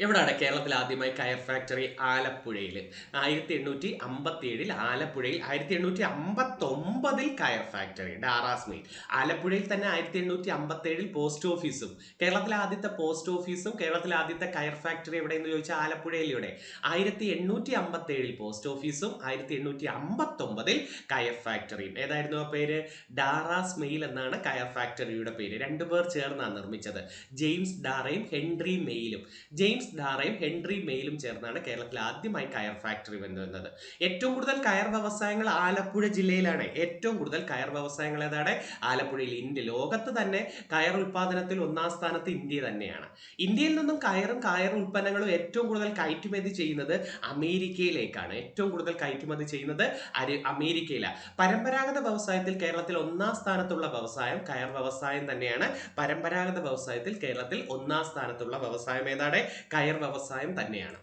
എവിടെയാണ് കേരളത്തിൽ ആദ്യമായി കയർ ഫാക്ടറി? ആലപ്പുഴയിൽ. 1857 ആലപ്പുഴയിൽ. 1859 കയർ ഫാക്ടറി ഡാറാസ് മിൽ. ആലപ്പുഴയിൽ തന്നെ 1857 പോസ്റ്റ് ഓഫീസും. കേരളത്തിലെ ആദ്യത്തെ പോസ്റ്റ് ഓഫീസും കേരളത്തിലെ ആദ്യത്തെ കയർ ഫാക്ടറി എവിടെയെന്ന് ചോദിച്ചാൽ ആലപ്പുഴയിലൂടെ. 1857 പോസ്റ്റ് ഓഫീസും 1859 കയർ ഫാക്ടറിയും. ഏതായിരുന്നു ആ പേര്? ഡാറാസ് മെയിൽ എന്നാണ് കയർ ഫാക്ടറിയുടെ പേര്. രണ്ടുപേർ ചേർന്നാണ് നിർമ്മിച്ചത്. ജെയിംസ് ഡാറയും ഹെൻറി മെയിലും. ജെയിംസ് ഡാറയും ഹെൻറി മെയിലും ചേർന്നാണ് കേരളത്തിൽ ആദ്യമായി കയർ ഫാക്ടറി വന്നത്. ഏറ്റവും കൂടുതൽ കയർ വ്യവസായങ്ങൾ ആലപ്പുഴ ജില്ലയിലാണ്. ഏറ്റവും കൂടുതൽ കയർ വ്യവസായങ്ങൾ ഏതാണ്? ആലപ്പുഴയിൽ. ഇന്ത്യ ലോകത്ത് തന്നെ കയർ ഉൽപാദനത്തിൽ ഒന്നാം സ്ഥാനത്ത് ഇന്ത്യ തന്നെയാണ്. ഇന്ത്യയിൽ നിന്നും കയർ ഉൽപ്പന്നങ്ങളും ഏറ്റവും കൂടുതൽ കയറ്റുമതി ചെയ്യുന്നത് അമേരിക്കയിലേക്കാണ്. ഏറ്റവും കൂടുതൽ കയറ്റുമതി ചെയ്യുന്നത് അമേരിക്കയിലാണ്. പരമ്പരാഗത വ്യവസായത്തിൽ കേരളത്തിൽ ഒന്നാം സ്ഥാനത്തുള്ള വ്യവസായം കയർ വ്യവസായം തന്നെയാണ്. പരമ്പരാഗത വ്യവസായത്തിൽ കേരളത്തിൽ ഒന്നാം സ്ഥാനത്തുള്ള വ്യവസായം ഏതാണ്? കയർ വ്യവസായം തന്നെയാണ്.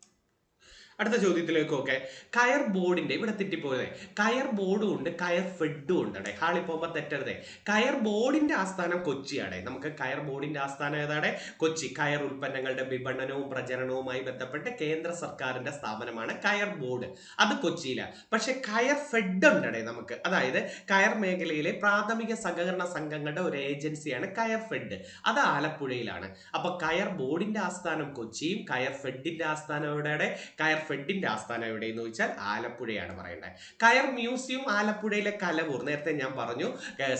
അടുത്ത ചോദ്യത്തിലേക്ക് ഒക്കെ കയർ ബോർഡിന്റെ ഇവിടെ തെറ്റിപ്പോയതേ, കയർ ബോർഡും ഉണ്ട് കയർ ഫെഡും ഉണ്ട്. അവിടെ ഹാളിൽ പോകുമ്പോൾ തെറ്റരുതേ. കയർ ബോർഡിന്റെ ആസ്ഥാനം കൊച്ചിയാണ്. നമുക്ക് കയർ ബോർഡിന്റെ ആസ്ഥാനം ഏതാണ്? കൊച്ചി. കയർ ഉൽപ്പന്നങ്ങളുടെ വിപണനവും പ്രചരണവുമായി ബന്ധപ്പെട്ട് കേന്ദ്ര സർക്കാരിന്റെ സ്ഥാപനമാണ് കയർ ബോർഡ്, അത് കൊച്ചിയിലാണ്. പക്ഷെ കയർ ഫെഡ് ഉണ്ട് നമുക്ക്, അതായത് കയർ മേഖലയിലെ പ്രാഥമിക സഹകരണ സംഘങ്ങളുടെ ഒരു ഏജൻസിയാണ് കയർ ഫെഡ്, അത് ആലപ്പുഴയിലാണ്. അപ്പൊ കയർ ബോർഡിന്റെ ആസ്ഥാനം കൊച്ചിയും കയർ ഫെഡിന്റെ ആസ്ഥാനം എവിടെയാണ്? കയർ ഫെഡിന്റെ ആസ്ഥാനം എവിടെയെന്ന് ചോദിച്ചാൽ ആലപ്പുഴയാണ് പറയേണ്ടത്. കയർ മ്യൂസിയം ആലപ്പുഴയിലെ കലവൂർ, നേരത്തെ ഞാൻ പറഞ്ഞു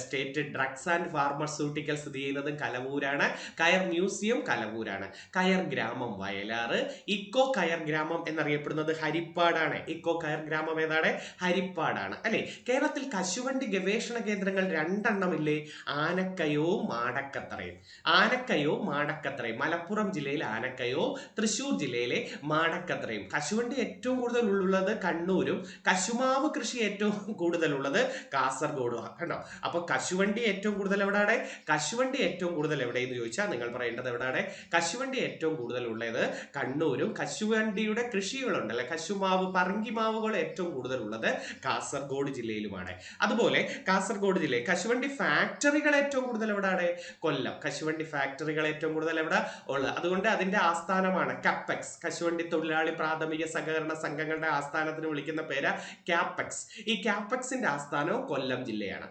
സ്റ്റേറ്റ് ഡ്രഗ്സ് ആൻഡ് ഫാർമസ്യൂട്ടിക്കൽ സ്ഥിതി ചെയ്യുന്നതും കലവൂരാണ്. കയർ മ്യൂസിയം കലവൂരാണ്. കയർ ഗ്രാമം വയലാറ്. ഇക്കോ കയർ ഗ്രാമം എന്നറിയപ്പെടുന്നത് ഹരിപ്പാടാണ്. ഇക്കോ കയർ ഗ്രാമം ഏതാണ്? ഹരിപ്പാടാണ് അല്ലെ. കേരളത്തിൽ കശുവണ്ടി ഗവേഷണ കേന്ദ്രങ്ങൾ 2 ഇല്ലേ? ആനക്കയവും മാടക്കത്തറയും. ആനക്കയവും മാടക്കത്തറയും. മലപ്പുറം ജില്ലയിൽ ആനക്കയോ, തൃശ്ശൂർ ജില്ലയിലെ മാടക്കത്തറയും. കശുവണ്ടി ഏറ്റവും കൂടുതൽ ഉള്ളത് കണ്ണൂരും കശുമാവ് കൃഷി ഏറ്റവും കൂടുതലുള്ളത് കാസർഗോഡും കണ്ടോ. അപ്പൊ കശുവണ്ടി ഏറ്റവും കൂടുതൽ എവിടെയാണ്? കശുവണ്ടി ഏറ്റവും കൂടുതൽ എവിടെയെന്ന് ചോദിച്ചാൽ നിങ്ങൾ പറയേണ്ടത് എവിടെയാണ്? കശുവണ്ടി ഏറ്റവും കൂടുതൽ ഉള്ളത് കണ്ണൂരും. കശുവണ്ടിയുടെ കൃഷികളുണ്ടല്ലേ, കശുമാവ് പറങ്കിമാവുകൾ ഏറ്റവും കൂടുതൽ ഉള്ളത് കാസർഗോഡ് ജില്ലയിലുമാണ്. അതുപോലെ കാസർഗോഡ് ജില്ലയിൽ കശുവണ്ടി ഫാക്ടറികൾ ഏറ്റവും കൂടുതൽ എവിടെയാണ്? കൊല്ലം. കശുവണ്ടി ഫാക്ടറികൾ ഏറ്റവും കൂടുതൽ എവിടെ ഉള്ളത്? അതുകൊണ്ട് അതിന്റെ ആസ്ഥാനമാണ് കാപ്പെക്സ്. കശുവണ്ടി തൊഴിലാളി പ്രാഥമിക സഹകരണ സംഘങ്ങളുടെ ആസ്ഥാനത്തിന് വിളിക്കുന്ന പേര് കാപ്പെക്സ്. ഈ കാപ്പെക്സിന്റെ ആസ്ഥാനവും കൊല്ലം ജില്ലയാണ്.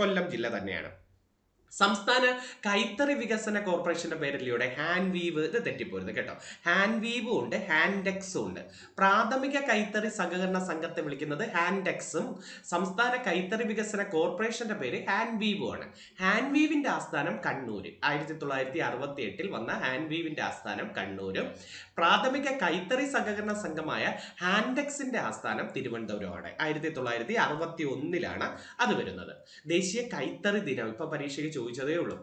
കൊല്ലം ജില്ല തന്നെയാണ്. സംസ്ഥാന കൈത്തറി വികസന കോർപ്പറേഷന്റെ പേരിലൂടെ ഹാൻഡ് വീവ്, ഇത് തെറ്റിപ്പോരുത് കേട്ടോ. ഹാൻഡ് വീവും ഉണ്ട് ഹാൻഡെക്സും ഉണ്ട്. പ്രാഥമിക കൈത്തറി സഹകരണ സംഘത്തെ വിളിക്കുന്നത് ഹാൻഡെക്സും സംസ്ഥാന കൈത്തറി വികസന കോർപ്പറേഷന്റെ പേര് ഹാൻഡ് വീവും ആണ്. ഹാൻഡ് വീവിന്റെ ആസ്ഥാനം കണ്ണൂര്. 1968 വന്ന ഹാൻഡ് വീവിന്റെ ആസ്ഥാനം കണ്ണൂരും. പ്രാഥമിക കൈത്തറി സഹകരണ സംഘമായ ഹാൻഡെക്സിന്റെ ആസ്ഥാനം തിരുവനന്തപുരമാണ്. 1961 അത് വരുന്നത്. ദേശീയ കൈത്തറി ദിനം ഇപ്പൊ പരീക്ഷയ്ക്ക് ചോദിച്ചതേ ഉള്ളൂ.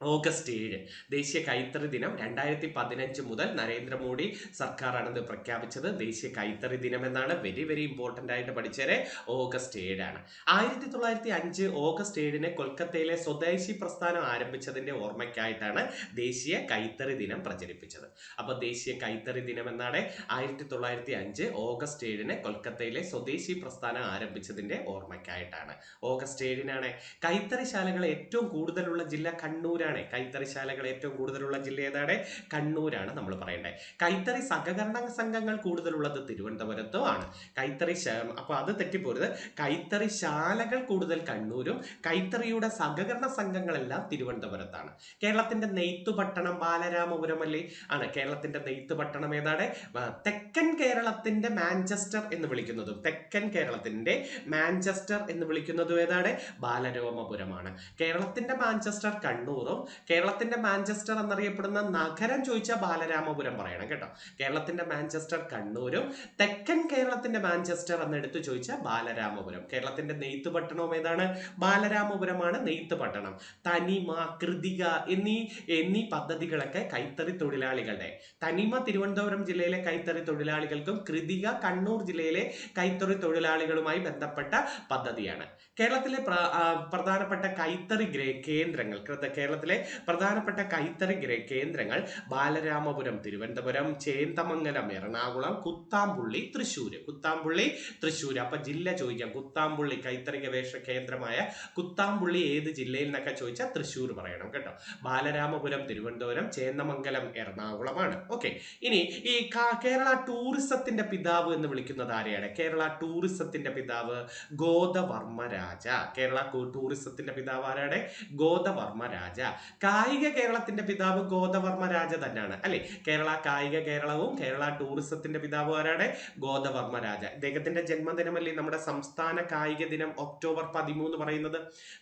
ഓഗസ്റ്റ് 7 ദേശീയ കൈത്തറി ദിനം. 2015 മുതൽ നരേന്ദ്രമോദി സർക്കാരാണ് ഇത് പ്രഖ്യാപിച്ചത്. ദേശീയ കൈത്തറി ദിനം എന്നാണ്. വെരി വെരി ഇമ്പോർട്ടൻ്റ് ആയിട്ട് പഠിച്ചത്. ഓഗസ്റ്റ് 7 1905 ഓഗസ്റ്റ് 7 കൊൽക്കത്തയിലെ സ്വദേശി പ്രസ്ഥാനം ആരംഭിച്ചതിന്റെ ഓർമ്മയ്ക്കായിട്ടാണ് ദേശീയ കൈത്തറി ദിനം പ്രചരിപ്പിച്ചത്. അപ്പൊ ദേശീയ കൈത്തറി ദിനം എന്നാണ് 1905 ഓഗസ്റ്റ് 7 കൊൽക്കത്തയിലെ സ്വദേശി പ്രസ്ഥാനം ആരംഭിച്ചതിന്റെ ഓർമ്മയ്ക്കായിട്ടാണ്. ഓഗസ്റ്റ് 7 കൈത്തറിശാലകൾ ഏറ്റവും കൂടുതലുള്ള ജില്ല കണ്ണൂരാണ്. കൈത്തറിശാലകൾ ഏറ്റവും കൂടുതലുള്ള ജില്ല ഏതാണ്? കണ്ണൂരാണ് നമ്മൾ പറയേണ്ടത്. കൈത്തറി സഹകരണ സംഘങ്ങൾ കൂടുതലുള്ളത് തിരുവനന്തപുരത്തും ആണ്. അപ്പൊ അത് തെറ്റിപ്പോരുത്. കൈത്തറിശാലകൾ കൂടുതൽ കണ്ണൂരും കൈത്തറിയുടെ സഹകരണ സംഘങ്ങളെല്ലാം തിരുവനന്തപുരത്താണ്. കേരളത്തിന്റെ നെയ്ത്തുപട്ടണം ബാലരാമപുരം അല്ലേ? ആണ്. കേരളത്തിന്റെ നെയ്ത്തുപട്ടണം ഏതാണ്? തെക്കൻ കേരളത്തിന്റെ മാഞ്ചസ്റ്റർ എന്ന് വിളിക്കുന്നതും തെക്കൻ കേരളത്തിന്റെ മാഞ്ചസ്റ്റർ എന്ന് വിളിക്കുന്നതും ഏതാണ്? ബാലരാമപുരമാണ്. കേരളത്തിന്റെ മാഞ്ചസ്റ്റർ കണ്ണൂറും കേരളത്തിന്റെ മാഞ്ചസ്റ്റർ എന്നറിയപ്പെടുന്ന നഗരം ചോദിച്ചാൽ ബാലരാമപുരം പറയണം കേട്ടോ. കേരളത്തിന്റെ മാഞ്ചസ്റ്റർ കണ്ണൂരും തെക്കൻ കേരളത്തിന്റെ മാഞ്ചസ്റ്റർ എന്ന് എടുത്തു ചോദിച്ചാൽ ബാലരാമപുരം. കേരളത്തിന്റെ നെയ്ത്തുപട്ടണവും ഏതാണ്? ബാലരാമപുരമാണ് നെയ്ത്തുപട്ടണം. തനിമ, കൃതിക എന്നീ പദ്ധതികളൊക്കെ കൈത്തറി തൊഴിലാളികളുടെ, തനിമ തിരുവനന്തപുരം ജില്ലയിലെ കൈത്തറി തൊഴിലാളികൾക്കും കൃതിക കണ്ണൂർ ജില്ലയിലെ കൈത്തറി തൊഴിലാളികളുമായി ബന്ധപ്പെട്ട പദ്ധതിയാണ്. കേരളത്തിലെ പ്രധാനപ്പെട്ട കൈത്തറി കേന്ദ്രങ്ങൾ ബാലരാമപുരം തിരുവനന്തപുരം, ചേന്ദമംഗലം എറണാകുളം, കുത്താമ്പുള്ളി തൃശ്ശൂർ. അപ്പൊ ജില്ല ചോദിക്കാം. കുത്താമ്പുള്ളി കൈത്തറി ഗവേഷണ കേന്ദ്രമായ കുത്താമ്പുള്ളി ഏത് ജില്ലയിൽ എന്നൊക്കെ ചോദിച്ചാൽ തൃശ്ശൂർ പറയണം കേട്ടോ. ബാലരാമപുരം തിരുവനന്തപുരം, ചേന്ദമംഗലം എറണാകുളമാണ്. ഓക്കെ. ഇനി ഈ കേരള ടൂറിസത്തിന്റെ പിതാവ് എന്ന് വിളിക്കുന്നത് ആരെയാണ്? കേരള ടൂറിസത്തിന്റെ പിതാവ് ഗോദവർമ്മ രാജ. കേരള ടൂറിസത്തിന്റെ പിതാവ് ആരാണ്? ഗോദവർമ്മ രാജ. കായിക കേരളത്തിന്റെ പിതാവ് ഗോദവർമ്മ രാജ തന്നെയാണ് അല്ലെ. കേരളവും കേരള ടൂറിസത്തിന്റെ പിതാവ് ആരാണ്? ഗോദവർമ്മ രാജ. ഇദ്ദേഹത്തിന്റെ ജന്മദിനമല്ലേ നമ്മുടെ സംസ്ഥാന കായിക ദിനം ഒക്ടോബർ 13 പറയുന്നത്.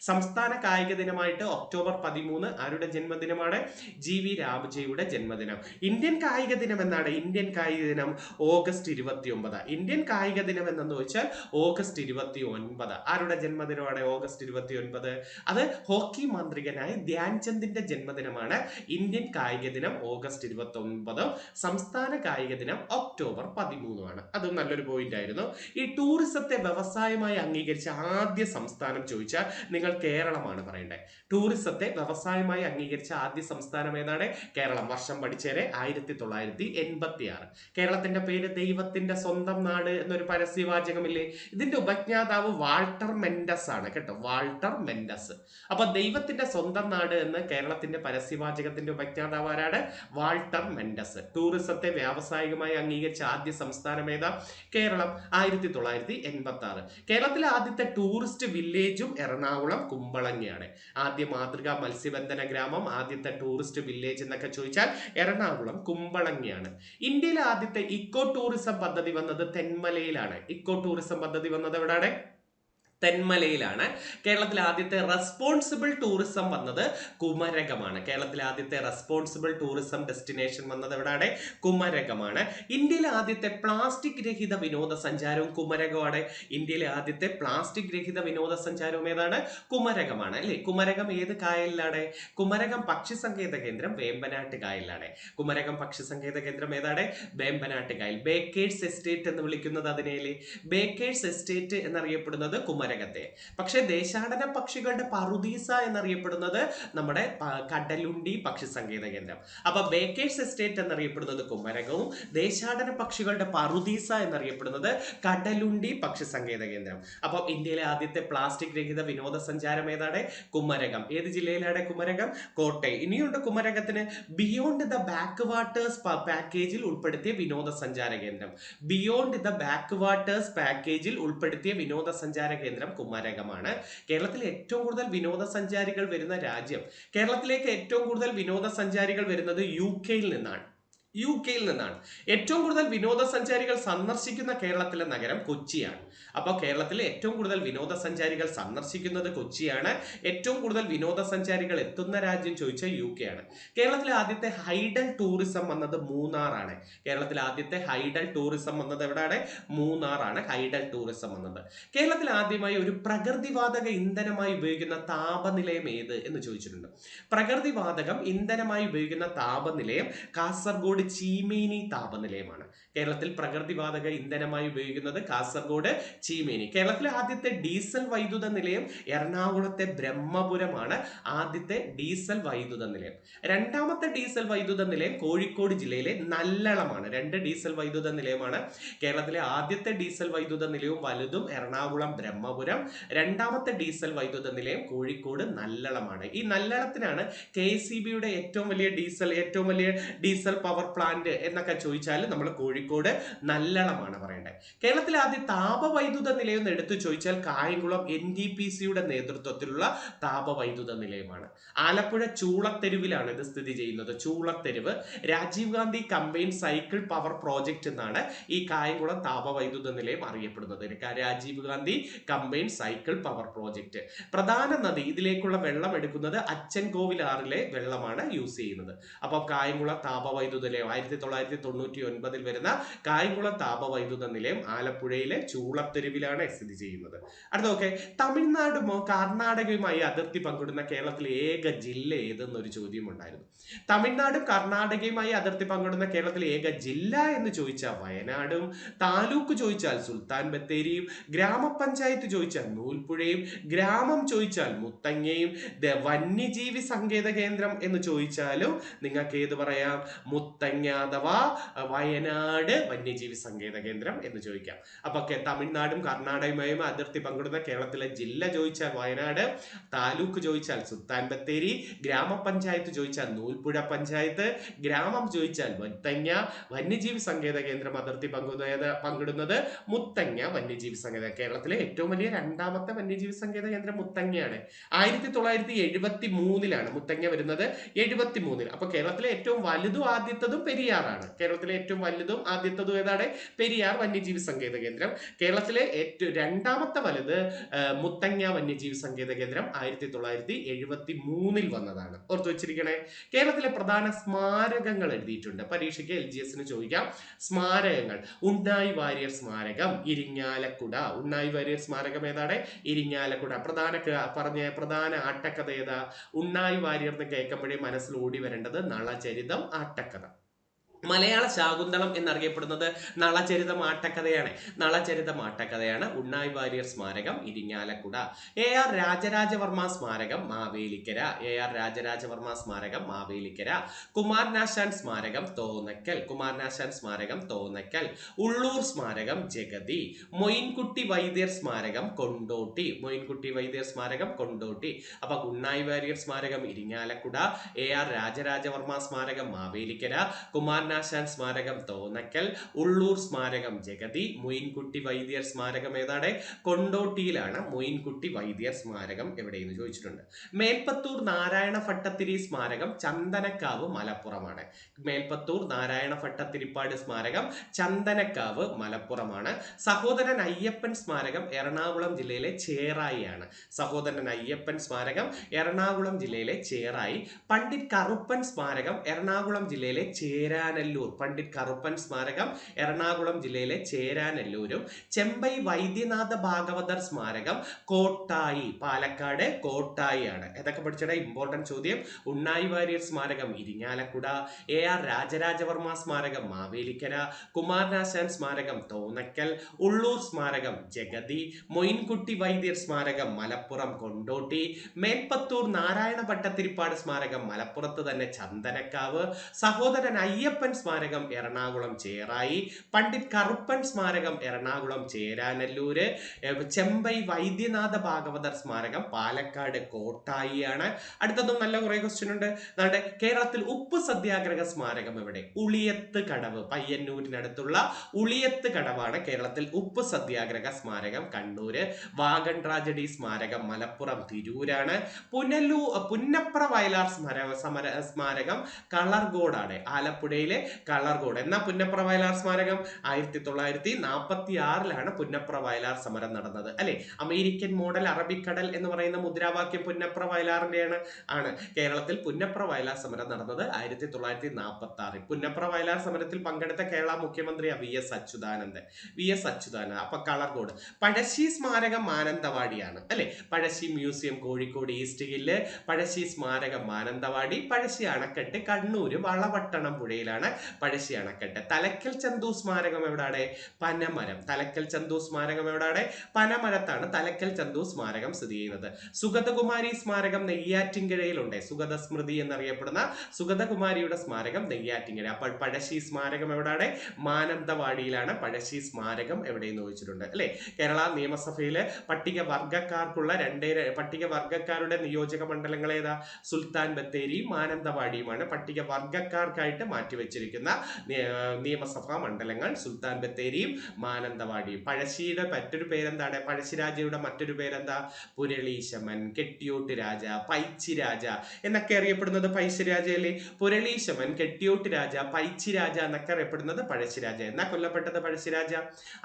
സംസ്ഥാന കായിക ദിനമായിട്ട് ഒക്ടോബർ 13 ആരുടെ ജന്മദിനമാണ്? GV രാമജയുടെ ജന്മദിനം. ഇന്ത്യൻ കായിക ദിനം എന്നാണ്? ഇന്ത്യൻ കായിക ദിനം ഓഗസ്റ്റ് 29. ഇന്ത്യൻ കായിക ദിനം എന്നു വെച്ചാൽ ഓഗസ്റ്റ് 29. ആരുടെ ജന്മദിനമാണ് ഓഗസ്റ്റ് 29? അത് ഹോക്കി മാന്ത്രികനായ ധ്യാൻ ധ്യാൻചന്ദിന്റെ ജന്മദിനമാണ് ഇന്ത്യൻ കായിക ദിനം ഓഗസ്റ്റ് 29, സംസ്ഥാന കായിക ദിനം ഒക്ടോബർ 13. അതും നല്ലൊരു പോയിന്റ് ആയിരുന്നു. ഈ ടൂറിസത്തെ വ്യവസായമായി അംഗീകരിച്ച ആദ്യ സംസ്ഥാനം ചോദിച്ചാൽ നിങ്ങൾ കേരളമാണ് പറയേണ്ടത്. ടൂറിസത്തെ വ്യവസായമായി അംഗീകരിച്ച ആദ്യ സംസ്ഥാനം ഏതാണ്? കേരളം. വർഷം പഠിച്ചേരെ 1986. കേരളത്തിന്റെ പേര് ദൈവത്തിന്റെ സ്വന്തം നാട് എന്നൊരു പരസ്യവാചകമില്ലേ? ഇതിന്റെ ഉപജ്ഞാതാവ് വാൾട്ടർ മെൻഡസ് ആണ് കേട്ടോ, വാൾട്ടർ മെൻഡസ്. അപ്പൊ ദൈവത്തിന്റെ സ്വന്തം നാട് എന്ന് കേരളത്തിന്റെ പരസ്യവാചകത്തിന്റെ ഉപജ്ഞാതാവ് ആരാണ്? Walter Mendes. ടൂറിസത്തെ വ്യാവസായികമായി അംഗീകരിച്ച ആദ്യ സംസ്ഥാനം ഏതാ? കേരളം. 1986. കേരളത്തിലെ ആദ്യത്തെ ടൂറിസ്റ്റ് വില്ലേജും എറണാകുളം കുമ്പളങ്ങിയാണ്. ആദ്യ മാതൃകാ മത്സ്യബന്ധന ഗ്രാമം, ആദ്യത്തെ ടൂറിസ്റ്റ് വില്ലേജ് എന്നൊക്കെ ചോദിച്ചാൽ എറണാകുളം കുമ്പളങ്ങിയാണ്. ഇന്ത്യയിലെ ആദ്യത്തെ ഇക്കോ ടൂറിസം പദ്ധതി വന്നത് തെന്മലയിലാണ്. ഇക്കോ ടൂറിസം പദ്ധതി വന്നത് എവിടെയാണ്? തെന്മലയിലാണ്. കേരളത്തിലെ ആദ്യത്തെ റെസ്പോൺസിബിൾ ടൂറിസം വന്നത് കുമരകമാണ്. കേരളത്തിലെ ആദ്യത്തെ റെസ്പോൺസിബിൾ ടൂറിസം ഡെസ്റ്റിനേഷൻ വന്നത് എവിടെയാണ്? കുമരകമാണ്. ഇന്ത്യയിലെ ആദ്യത്തെ പ്ലാസ്റ്റിക് രഹിത വിനോദസഞ്ചാരവും കുമരകമാണ്. ഇന്ത്യയിലെ ആദ്യത്തെ പ്ലാസ്റ്റിക് രഹിത വിനോദസഞ്ചാരവും ഏതാണ്? കുമരകമാണ് അല്ലെ. കുമരകം ഏത് കായലിലാണ്? കുമരകം പക്ഷി സങ്കേത കേന്ദ്രം വേമ്പനാട്ട് കായലിലാണ്. കുമരകം പക്ഷി സങ്കേത കേന്ദ്രം ഏതാണ്? വേമ്പനാട്ട് കായൽ. ബേക്കേഴ്സ് എസ്റ്റേറ്റ് എന്ന് വിളിക്കുന്നത് അതിനെയല്ലേ? ബേക്കേഴ്സ് എസ്റ്റേറ്റ് എന്നറിയപ്പെടുന്നത് കുമരകത്തെ. പക്ഷേ ദേശാടന പക്ഷികളുടെ പറുദീസ എന്നറിയപ്പെടുന്നത് നമ്മുടെ കടലുണ്ടി പക്ഷി സങ്കേത കേന്ദ്രം. അപ്പൊ ബേക്കേഴ്സ് എസ്റ്റേറ്റ് എന്നറിയപ്പെടുന്നത് കുമരകവും ദേശാടന പക്ഷികളുടെ പറുദീസ എന്നറിയപ്പെടുന്നത് കടലുണ്ടി പക്ഷി സങ്കേത കേന്ദ്രം. അപ്പൊ ഇന്ത്യയിലെ ആദ്യത്തെ പ്ലാസ്റ്റിക് രഹിത വിനോദസഞ്ചാരം ഏതാണ്? കുമരകം. ഏത് ജില്ലയിലാണ് കുമരകം? കോട്ടയം. ഇനിയുണ്ട് കുമരകത്തിന് ബിയോണ്ട് ദ ബാക്ക് വാട്ടേഴ്സ് പാക്കേജിൽ ഉൾപ്പെടുത്തിയ വിനോദസഞ്ചാര കേന്ദ്രം. ബിയോണ്ട് ദ ബാക്ക് വാട്ടേഴ്സ് പാക്കേജിൽ ഉൾപ്പെടുത്തിയ വിനോദസഞ്ചാര കേന്ദ്രം കുമരകമാണ്. കേരളത്തിൽ ഏറ്റവും കൂടുതൽ വിനോദസഞ്ചാരികൾ വരുന്ന രാജ്യം, കേരളത്തിലേക്ക് ഏറ്റവും കൂടുതൽ വിനോദസഞ്ചാരികൾ വരുന്നത് UK നിന്നാണ്. ഏറ്റവും കൂടുതൽ വിനോദസഞ്ചാരികൾ സന്ദർശിക്കുന്ന കേരളത്തിലെ നഗരം കൊച്ചിയാണ്. അപ്പോൾ കേരളത്തിലെ ഏറ്റവും കൂടുതൽ വിനോദസഞ്ചാരികൾ സന്ദർശിക്കുന്നത് കൊച്ചിയാണ്. ഏറ്റവും കൂടുതൽ വിനോദസഞ്ചാരികൾ എത്തുന്ന രാജ്യം ചോദിച്ചാൽ UK ആണ്. കേരളത്തിലെ ആദ്യത്തെ ഹൈഡൽ ടൂറിസം വന്നത് മൂന്നാറാണ്. കേരളത്തിലെ ആദ്യത്തെ ഹൈഡൽ ടൂറിസം വന്നത് എവിടെയാണ്? മൂന്നാറാണ് ഹൈഡൽ ടൂറിസം വന്നത്. കേരളത്തിൽ ആദ്യമായി ഒരു പ്രകൃതിവാതക ഇന്ധനമായി ഉപയോഗിക്കുന്ന താപനിലയം ഏത് എന്ന് ചോദിച്ചിട്ടുണ്ട്. പ്രകൃതിവാതകം ഇന്ധനമായി ഉപയോഗിക്കുന്ന താപനിലയം കാസർഗോഡ് ചീമേനി താപനിലയമാണ്. കേരളത്തിൽ പ്രകൃതിവാതക ഇന്ധനമായി ഉപയോഗിക്കുന്നത് കാസർഗോഡ് ചീമേനി. കേരളത്തിലെ ആദ്യത്തെ ഡീസൽ വൈദ്യുത നിലയം എറണാകുളത്തെ ബ്രഹ്മപുരമാണ്. ആദ്യത്തെ ഡീസൽ വൈദ്യുത നിലയം. രണ്ടാമത്തെ ഡീസൽ വൈദ്യുത നിലയം കോഴിക്കോട് ജില്ലയിലെ നല്ലളമാണ്. 2 ഡീസൽ വൈദ്യുത നിലയമാണ്. കേരളത്തിലെ ആദ്യത്തെ ഡീസൽ വൈദ്യുത നിലയവും വലുതും എറണാകുളം ബ്രഹ്മപുരം. രണ്ടാമത്തെ ഡീസൽ വൈദ്യുത നിലയം കോഴിക്കോട് നല്ലളമാണ്. ഈ നല്ലളത്തിനാണ് KSEBയുടെ ഏറ്റവും വലിയ ഡീസൽ പവർ പ്ലാന്റ് എന്നൊക്കെ ചോദിച്ചാൽ നമ്മൾ കോഴിക്കോട് നല്ലളമാണ് പറയേണ്ടത്. കേരളത്തിലെ ആദ്യ താപവൈദ്യുത നിലയം എന്ന് എടുത്തു ചോദിച്ചാൽ കായംകുളം NTPCയുടെ നേതൃത്വത്തിലുള്ള താപവൈദ്യുത നിലയമാണ്. ആലപ്പുഴ ചൂളത്തെരുവിലാണ് ഇത് സ്ഥിതി ചെയ്യുന്നത്. Choolatheruvu. Rajiv Gandhi combine cycle power project എന്നാണ് ഈ കായംകുളം താപവൈദ്യുത നിലയം അറിയപ്പെടുന്നത്. Rajiv Gandhi combine cycle power project. പ്രധാന നദി, ഇതിലേക്കുള്ള വെള്ളം എടുക്കുന്നത് അച്ചൻകോവിലാറിലെ വെള്ളമാണ് യൂസ് ചെയ്യുന്നത്. അപ്പോൾ കായംകുളം താപവൈദ്യുത നിലയം 1999 വരുന്ന കായംകുളം താപവൈദ്യുത നിലയം ആലപ്പുഴയിലെ ചൂളത്തെരുവിലാണ് സ്ഥിതി ചെയ്യുന്നത്. അടുത്ത തമിഴ്നാടും കർണാടകയുമായി അതിർത്തി പങ്കിടുന്ന കേരളത്തിലെ ഏക ജില്ല ഏതെന്നൊരു ചോദ്യം ഉണ്ടായിരുന്നു. തമിഴ്നാടും കർണാടകയുമായി അതിർത്തി പങ്കിടുന്ന കേരളത്തിലെ ഏക ജില്ല എന്ന് ചോദിച്ചാൽ വയനാടും, താലൂക്ക് ചോദിച്ചാൽ സുൽത്താൻ ബത്തേരിയും, ഗ്രാമപഞ്ചായത്ത് ചോദിച്ചാൽ നൂൽപ്പുഴയും, ഗ്രാമം ചോദിച്ചാൽ മുത്തങ്ങയും, വന്യജീവി സങ്കേത കേന്ദ്രം എന്ന് ചോദിച്ചാലും നിങ്ങൾക്ക് ഏത് പറയാം? മുത്തങ്ങ അഥവാ വയനാട് വന്യജീവി സങ്കേത കേന്ദ്രം എന്ന് ചോദിക്കാം. അപ്പൊ തമിഴ്നാടും കർണാടകയുമായും അതിർത്തി പങ്കിടുന്ന കേരളത്തിലെ ജില്ല ചോദിച്ചാൽ വയനാട്, താലൂക്ക് ചോദിച്ചാൽ സുൽത്താൻ ബത്തേരി, ഗ്രാമപഞ്ചായത്ത് ചോദിച്ചാൽ നൂൽപ്പുഴ പഞ്ചായത്ത്, ഗ്രാമം ചോദിച്ചാൽ മുത്തങ്ങ, വന്യജീവി സങ്കേത കേന്ദ്രം അതിർത്തി പങ്കിടുന്നത് മുത്തങ്ങ വന്യജീവി സങ്കേത. കേരളത്തിലെ ഏറ്റവും വലിയ രണ്ടാമത്തെ വന്യജീവി സങ്കേത കേന്ദ്രം മുത്തങ്ങയാണ്. 1973 മുത്തങ്ങ വരുന്നത്. 73. അപ്പൊ കേരളത്തിലെ ഏറ്റവും വലുതും ആദ്യത്തതും പെരിയാറാണ്. കേരളത്തിലെ ഏറ്റവും വലുതും ആദ്യത്തതും ഏതാണ്? പെരിയാർ വന്യജീവി സങ്കേത കേന്ദ്രം. കേരളത്തിലെ രണ്ടാമത്തെ വലുത് മുത്തങ്ങ വന്യജീവി സങ്കേത കേന്ദ്രം 1973 വന്നതാണ്. ഓർത്തു വെച്ചിരിക്കണേ. കേരളത്തിലെ പ്രധാന സ്മാരകങ്ങൾ എഴുതിയിട്ടുണ്ട്. പരീക്ഷയ്ക്ക് LGS ചോദിക്കാം. സ്മാരകങ്ങൾ: ഉണ്ണായി വാര്യർ സ്മാരകം, ഇരിങ്ങാലക്കുട. ഉണ്ണായി വാര്യർ സ്മാരകം ഏതാണ്? ഇരിങ്ങാലക്കുട. പ്രധാന ആട്ടക്കഥ ഏതാ? ഉണ്ണായി വാര്യർ എന്ന് കേൾക്കുമ്പോഴേ മനസ്സിൽ ഓടി വരേണ്ടത് നളചരിതം, ആട്ടക്കഥ. മലയാള ശാകുന്തളം എന്നറിയപ്പെടുന്നത് നളചരിതം ആട്ടക്കഥയാണ്. നളചരിതം ആട്ടക്കഥയാണ്. ഉണ്ണായി വാര്യർ സ്മാരകം ഇരിങ്ങാലക്കുട. AR രാജരാജവർമ്മ സ്മാരകം മാവേലിക്കര. AR രാജരാജവർമ്മ സ്മാരകം മാവേലിക്കര. കുമാരനാശാൻ സ്മാരകം തോന്നക്കൽ. കുമാരനാശാൻ സ്മാരകം തോന്നക്കൽ. ഉള്ളൂർ സ്മാരകം ജഗതി. മൊയിൻകുട്ടി വൈദ്യർ സ്മാരകം കൊണ്ടോട്ടി. മൊയിൻകുട്ടി വൈദ്യർ സ്മാരകം കൊണ്ടോട്ടി. അപ്പൊ ഉണ്ണായി വാര്യർ സ്മാരകം ഇരിങ്ങാലക്കുട, AR രാജരാജവർമ്മ സ്മാരകം മാവേലിക്കര, കുമാരനാശാൻ സ്മാരകം തോന്നക്കൽ, ഉള്ളൂർ സ്മാരകം ജഗതി, മൊയിൻകുട്ടി വൈദ്യർ സ്മാരകം ഏതാണ്? കൊണ്ടോട്ടിയിലാണ്. മൊയിൻകുട്ടി വൈദ്യർ സ്മാരകം എവിടെയെന്ന് ചോദിച്ചിട്ടുണ്ട്. മേൽപ്പത്തൂർ നാരായണ ഭട്ടത്തിരി സ്മാരകം ചന്ദനക്കാവ് മലപ്പുറമാണ്. മേൽപ്പത്തൂർ നാരായണ ഭട്ടത്തിരിപ്പാട് സ്മാരകം ചന്ദനക്കാവ് മലപ്പുറമാണ്. സഹോദരൻ അയ്യപ്പൻ സ്മാരകം എറണാകുളം ജില്ലയിലെ ചേറായിയാണ്. സഹോദരൻ അയ്യപ്പൻ സ്മാരകം എറണാകുളം ജില്ലയിലെ ചേറായി. പണ്ഡിറ്റ് കറുപ്പൻ സ്മാരകം എറണാകുളം ജില്ലയിലെ ചേരാനെല്ലൂർ. പണ്ഡിറ്റ് കറുപ്പൻ സ്മാരകം എറണാകുളം ജില്ലയിലെ ചേരാനെല്ലൂരും. ചെമ്പൈ വൈദ്യനാഥ ഭാഗവതർ സ്മാരകം കോട്ടായി, പാലക്കാട് കോട്ടായി ആണ്. ഏതൊക്കെ പഠിച്ചട? ഇമ്പോർട്ടന്റ് ചോദ്യം. ഉണ്ണായി വാര്യർ സ്മാരകം ഇരിങ്ങാലക്കുട, AR രാജരാജവർമ്മ സ്മാരകം മാവേലിക്കര, കുമാരനാശാൻ സ്മാരകം തോന്നക്കൽ, ഉള്ളൂർ സ്മാരകം ജഗതി, മൊയിൻകുട്ടി വൈദ്യർ സ്മാരകം മലപ്പുറം കൊണ്ടോട്ടി, മേൽപ്പത്തൂർ നാരായണ ഭട്ടത്തിരിപ്പാട് സ്മാരകം മലപ്പുറത്ത് തന്നെ ചന്ദനക്കാവ്, സഹോദരൻ അയ്യപ്പൻ സ്മാരകം എറണാകുളം ചേറായി, പണ്ഡിറ്റ് കറുപ്പൻ സ്മാരകം എറണാകുളം ചേരാനെല്ലൂര്, ചെമ്പൈ വൈദ്യനാഥ ഭാഗവതർ സ്മാരകം പാലക്കാട് കോട്ടായി ആണ്. അടുത്തതും നല്ല കുറെ ക്വസ്റ്റ്യൻ ഉണ്ട്. കേരളത്തിൽ ഉപ്പ് സത്യാഗ്രഹ സ്മാരകം എവിടെ? ഉളിയത്ത് കടവ്. പയ്യന്നൂരിനടുത്തുള്ള ഉളിയത്ത് കടവാണ് കേരളത്തിൽ ഉപ്പ് സത്യാഗ്രഹ സ്മാരകം. കണ്ണൂര്. വാഗൺ ട്രാജഡി സ്മാരകം മലപ്പുറം തിരൂരാണ്. പുന്നപ്ര വയലാർ സ്മാരകം കളർകോടാണ്, ആലപ്പുഴയിലെ കളർകോട്. എന്നാ പുന്നപ്ര വയലാർ സ്മാരകം 1946 പുന്നപ്ര വയലാർ സമരം നടന്നത് അല്ലെ. അമേരിക്കൻ മോഡൽ അറബിക്കടൽ എന്ന് പറയുന്ന മുദ്രാവാക്യം പുന്നപ്ര വയലാറിന്റെയാണ്. കേരളത്തിൽ പുന്നപ്ര വയലാർ സമരം നടന്നത് 1946. പുന്നപ്ര വയലാർ സമരത്തിൽ പങ്കെടുത്ത കേരള മുഖ്യമന്ത്രി VS അച്യുതാനന്ദൻ. അപ്പൊ കളർകോട്. പഴശ്ശി സ്മാരകം മാനന്തവാടിയാണ് അല്ലെ. Pazhassi museum Kozhikode east hill, Pazhassi സ്മാരകം മാനന്തവാടി, പഴശ്ശി അണക്കെട്ട് കണ്ണൂര് വളവട്ടണം പുഴയിലാണ് പഴശ്ശി അണക്കെട്ട്. തലക്കൽ ചന്തു സ്മാരകം എവിടാണ്? പനമരം. തലക്കൽ ചന്തു സ്മാരകം എവിടാണ്? പനമരത്താണ് തലക്കൽ ചന്തു സ്മാരകം സ്ഥിതി ചെയ്യുന്നത്. സുഗതകുമാരി സ്മാരകം നെയ്യാറ്റിൻകരയിലുണ്ട്. സുഗത സ്മൃതി എന്നറിയപ്പെടുന്ന സുഗതകുമാരിയുടെ സ്മാരകം നെയ്യാറ്റിൻകര. അപ്പോൾ പഴശ്ശി സ്മാരകം എവിടാണ്? മാനന്തവാടിയിലാണ് പഴശ്ശി സ്മാരകം എവിടെയെന്ന് ചോദിച്ചിട്ടുണ്ട് അല്ലെ. കേരള നിയമസഭയിലെ പട്ടികവർഗക്കാരുടെ നിയോജക മണ്ഡലങ്ങൾ ഏതാ? സുൽത്താൻ ബത്തേരിയും മാനന്തവാടിയുമാണ് പട്ടികവർഗക്കാർക്കായിട്ട് മാറ്റിവെച്ചിരിക്കുന്ന നിയമസഭാ മണ്ഡലങ്ങൾ. സുൽത്താൻ ബത്തേരിയും മാനന്തവാടിയും. പഴശ്ശിയുടെ മറ്റൊരു പേരെന്താണ്? പഴശ്ശിരാജയുടെ മറ്റൊരു പേരെന്താ? പുരളീശമൻ, കെട്ടിയോട്ട് രാജ, പൈച്ചി രാജ എന്നൊക്കെ അറിയപ്പെടുന്നത് പഴശ്ശിരാജയല്ലേ. പുരളീശമൻ, കെട്ടിയോട്ട് രാജ, പൈച്ചി രാജ എന്നൊക്കെ അറിയപ്പെടുന്നത് പഴശ്ശിരാജ. എന്നാ കൊല്ലപ്പെട്ടത് പഴശ്ശിരാജ?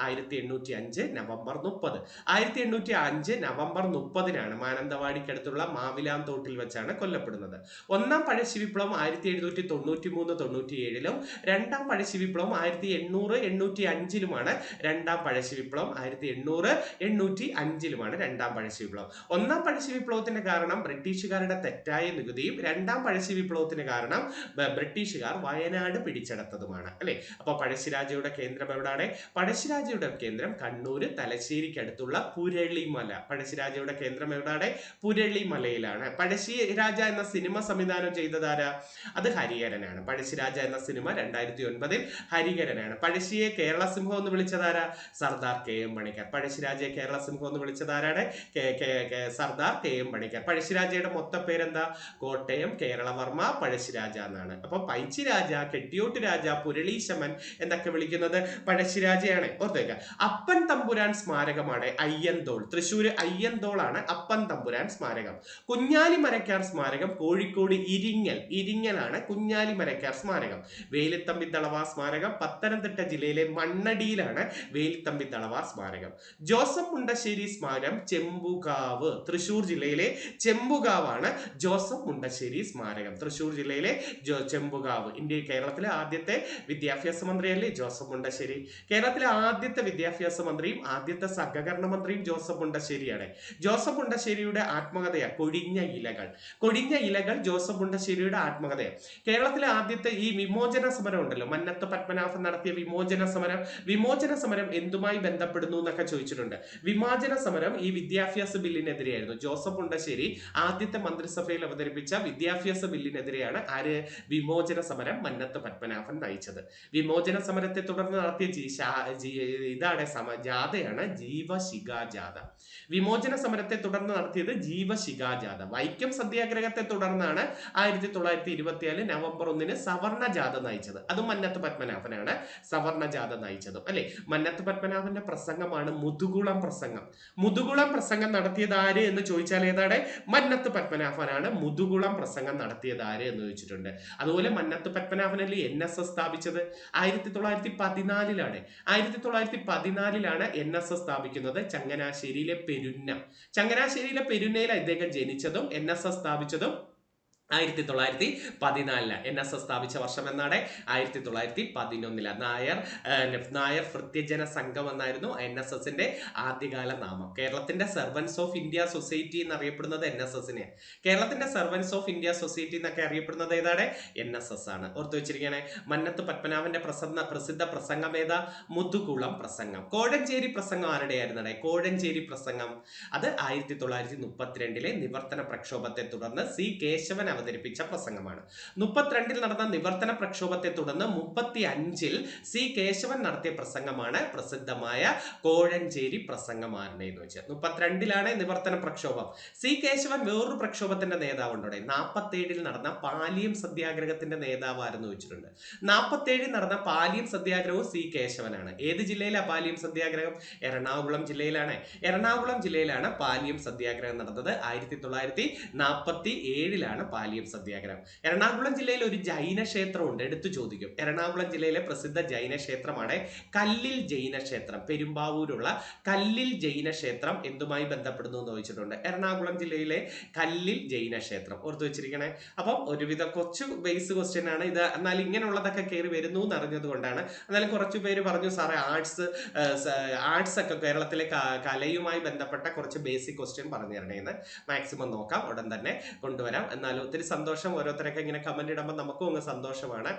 1805 നവംബർ 30. 1805 നവംബർ 30 മാനന്തവാടിക്കടുത്തുള്ള മാവിലാന്തോട്ടിൽ വെച്ചാണ് കൊല്ലപ്പെടുന്നത്. ഒന്നാം പഴശ്ശി വിപ്ലവം 1793-97 രണ്ടാം പഴശ്ശി വിപ്ലവം 1800-805 രണ്ടാം പഴശ്ശി വിപ്ലവം 1800-805 രണ്ടാം പഴശ്ശി വിപ്ലവം. ഒന്നാം പഴശ്ശി വിപ്ലവത്തിന് കാരണം ബ്രിട്ടീഷുകാരുടെ തെറ്റായ നികുതിയും രണ്ടാം പഴശ്ശി വിപ്ലവത്തിന് കാരണം ബ്രിട്ടീഷുകാർ വയനാട് പിടിച്ചെടുത്തതുമാണ് അല്ലെ. അപ്പൊ പഴശ്ശിരാജയുടെ കേന്ദ്രം എവിടാണ്? പഴശ്ശിരാജയുടെ കേന്ദ്രം കണ്ണൂര് തലശ്ശേരിക്കടുത്തുള്ള പുരളിമല. പഴശ്ശിരാജയുടെ കേന്ദ്രം എവിടാണ്? പുരളിമലയിലാണ്. പഴശ്ശിരാജ എന്ന സിനിമ സംവിധാനം ചെയ്തതാരാ? അത് ഹരിഹരനാണ്. പഴശ്ശിരാജ എന്ന സിനിമ 2009 ഹരിഹരനാണ്. പഴശ്ശിയെ കേരള സിംഹം എന്ന് വിളിച്ചതാരാ? സർദാർ KM പണിക്കർ. പഴശ്ശിരാജയെ കേരള സിംഹം എന്ന് വിളിച്ചതാരാണ്? സർദാർ KM പണിക്കർ. പഴശ്ശിരാജയുടെ മൊത്ത പേരെന്താ? കോട്ടയം കേരളവർമ്മ പഴശ്ശിരാജ എന്നാണ്. അപ്പൊ പൈച്ചിരാജ, കെട്ടിയോട്ട് രാജ, പുരളീശമൻ എന്നൊക്കെ വിളിക്കുന്നത് പഴശ്ശിരാജയാണ്. ഓർത്തേക്ക. അപ്പൻ തമ്പുരാൻ സ്മാരകമാണ് അയ്യന്തോൾ. തൃശ്ശൂർ അയ്യന്തോളാണ് അപ്പൻ തമ്പുരാൻ സ്മാരകം. കുഞ്ഞാലി മരക്കാർ സ്മാരകം കോഴിക്കോട് ഇരിങ്ങലാണ് കുഞ്ഞാലി മരക്കാർ സ്മാരകം. വേലുത്തമ്പി ദളവ സ്മാരകം പത്തനംതിട്ട ജില്ലയിലെ മണ്ണടിയിലാണ് വേലുത്തമ്പി ദളവ സ്മാരകം. ജോസഫ് മുണ്ടശ്ശേരി സ്മാരകം ചെമ്പുകാവ്, തൃശൂർ ജില്ലയിലെ ചെമ്പുകാവാണ് ജോസഫ് മുണ്ടശ്ശേരി സ്മാരകം. തൃശൂർ ജില്ലയിലെ ചെമ്പുകാവ്. കേരളത്തിലെ ആദ്യത്തെ വിദ്യാഭ്യാസ മന്ത്രിയല്ലേ ജോസഫ് മുണ്ടശ്ശേരി. കേരളത്തിലെ ആദ്യത്തെ വിദ്യാഭ്യാസ മന്ത്രിയും ആദ്യത്തെ സഹകരണ മന്ത്രിയും ജോസഫ് മുണ്ടശ്ശേരിയാണ്. ജോസഫ് മുണ്ടശ്ശേരിയുടെ ആത്മകഥയാ കൊഴിഞ്ഞ ഇലകൾ. കൊഴിഞ്ഞ ഇലകൾ ജോസഫ് മുണ്ടശ്ശേരിയുടെ ആത്മകഥയാണ്. കേരളത്തിലെ ആദ്യത്തെ ഈ വിമോചന സമരം ഉണ്ടല്ലോ, മന്നത്ത് പത്മനാഭൻ നടത്തിയ വിമോചന സമരം എന്തുമായി ബന്ധപ്പെടുന്നു എന്നൊക്കെ ചോദിച്ചിട്ടുണ്ട്. വിമോചന സമരം ഈ വിദ്യാഭ്യാസ ബില്ലിനെതിരെയായിരുന്നു. ജോസഫ് മുണ്ടശ്ശേരി ആദ്യത്തെ മന്ത്രിസഭയിൽ അവതരിപ്പിച്ച വിദ്യാഭ്യാസ ബില്ലിനെതിരെയാണ് ആര് വിമോചന സമരം മന്നത്ത് പത്മനാഭൻ നയിച്ചത്. വിമോചന സമരത്തെ തുടർന്ന് നടത്തിയ ജാഥയാണ് ജീവശിഖാ ജാഥ. വിമോചന സമരത്തെ തുടർന്ന് നടത്തിയത് ജീവശിഖാ ജാഥ. വൈക്കം സത്യാഗ്രഹത്തെ തുടർന്നാണ് 1924 നവംബർ 1 സവർണ ജാഥ നയിച്ചത്. അതും മന്നത്ത് പത്മനാഭനാണ് സവർണ ജാഥ നയിച്ചതും അല്ലെ. മന്നത്ത് പത്മനാഭന്റെ പ്രസംഗമാണ് മുതുകുളം പ്രസംഗം. മുതുകുളം പ്രസംഗം നടത്തിയത് ആര് എന്ന് ചോദിച്ചാൽ ഏതാണ്? മന്നത്ത് പത്മനാഭനാണ് മുതുകുളം പ്രസംഗം നടത്തിയത് ആര് എന്ന് ചോദിച്ചിട്ടുണ്ട്. അതുപോലെ മന്നത്ത് പത്മനാഭനല്ലേ NSS സ്ഥാപിച്ചത്? 1914 1914 NSS സ്ഥാപിക്കുന്നത് ചങ്ങനാശ്ശേരിയിലെ പെരുന്നയിലെ ഇദ്ദേഹം ജനിച്ചതും NSS സ്ഥാപിച്ചതും 1914. NSS സ്ഥാപിച്ച വർഷം എന്നാണ് 1911. നായർ ഭൃത്യജന സംഘം എന്നായിരുന്നു NSSന്റെ ആദ്യകാല നാമം. കേരളത്തിന്റെ സർവൻസ് ഓഫ് ഇന്ത്യ സൊസൈറ്റി എന്നറിയപ്പെടുന്നത് NSSനെ. കേരളത്തിന്റെ സർവൻസ് ഓഫ് ഇന്ത്യ സൊസൈറ്റി എന്നൊക്കെ അറിയപ്പെടുന്നത് ഏതാണ്? NSS ആണ്. ഓർത്തു വെച്ചിരിക്കണേ. മന്നത്ത് പത്മനാഭന്റെ പ്രസിദ്ധ പ്രസംഗം ഏതാ? മുതുകുളം പ്രസംഗം. കോഴഞ്ചേരി പ്രസംഗം ആരുടെയായിരുന്നേ? കോഴഞ്ചേരി പ്രസംഗം അത് 1932 നിവർത്തന പ്രക്ഷോഭത്തെ തുടർന്ന് C. കേശവൻ അവതരിപ്പിച്ച പ്രസംഗമാണ്. 32 നടന്ന നിവർത്തന പ്രക്ഷോഭത്തെ തുടർന്ന് 35 C. കേശവൻ നടത്തിയ പ്രസംഗമാണ് പ്രസിദ്ധമായ കോഴഞ്ചേരി പ്രസംഗം. ആരുടെയെന്ന് വെച്ചാൽ 32 നിവർത്തന പ്രക്ഷോഭം. C. കേശവൻ വേറൊരു പ്രക്ഷോഭത്തിന്റെ നേതാവുണ്ടോടെ. 47 നടന്ന പാലിയം സത്യാഗ്രഹത്തിന്റെ നേതാവാരെന്ന് വെച്ചിട്ടുണ്ട്. 47 നടന്ന പാലിയം സത്യാഗ്രഹവും C. കേശവനാണ്. ഏത് ജില്ലയിലാണ് പാലിയം സത്യാഗ്രഹം? എറണാകുളം ജില്ലയിലാണ് പാലിയം സത്യാഗ്രഹം നടന്നത്. 1947 പാലിയം സത്യാഗ്രഹം. എറണാകുളം ജില്ലയിൽ ഒരു ജൈന ക്ഷേത്രമുണ്ട്, എടുത്തു ചോദിക്കും. എറണാകുളം ജില്ലയിലെ പ്രസിദ്ധ ജൈന ക്ഷേത്രമാണ് കല്ലിൽ ജൈന ക്ഷേത്രം. പെരുമ്പാവൂരുള്ള കല്ലിൽ ജൈന ക്ഷേത്രം എന്തുമായി ബന്ധപ്പെടുന്നു എന്ന് ചോദിച്ചിട്ടുണ്ട്. എറണാകുളം ജില്ലയിലെ കല്ലിൽ ജൈന ക്ഷേത്രം. ഓർത്തു വെച്ചിരിക്കണേ. അപ്പം ഒരുവിധം കുറച്ച് ബേസ് ക്വസ്റ്റ്യൻ ആണ് ഇത്. എന്നാൽ ഇങ്ങനെയുള്ളതൊക്കെ കയറി വരുന്നു എന്ന് അറിഞ്ഞത് കൊണ്ടാണ്. എന്നാലും കുറച്ചു പേര് പറഞ്ഞു സാറേ ആർട്സ് ഒക്കെ കേരളത്തിലെ കലയുമായി ബന്ധപ്പെട്ട കുറച്ച് ബേസിക് ക്വസ്റ്റ്യൻ പറഞ്ഞു തരണേന്ന്. മാക്സിമം നോക്കാം, ഉടൻ തന്നെ കൊണ്ടുവരാം. എന്നാലും ഒത്തിരി സന്തോഷം. ഓരോരുത്തരൊക്കെ ഇങ്ങനെ കമന്റ് ഇടുമ്പോൾ നമുക്കും അങ്ങ് സന്തോഷമാണ്.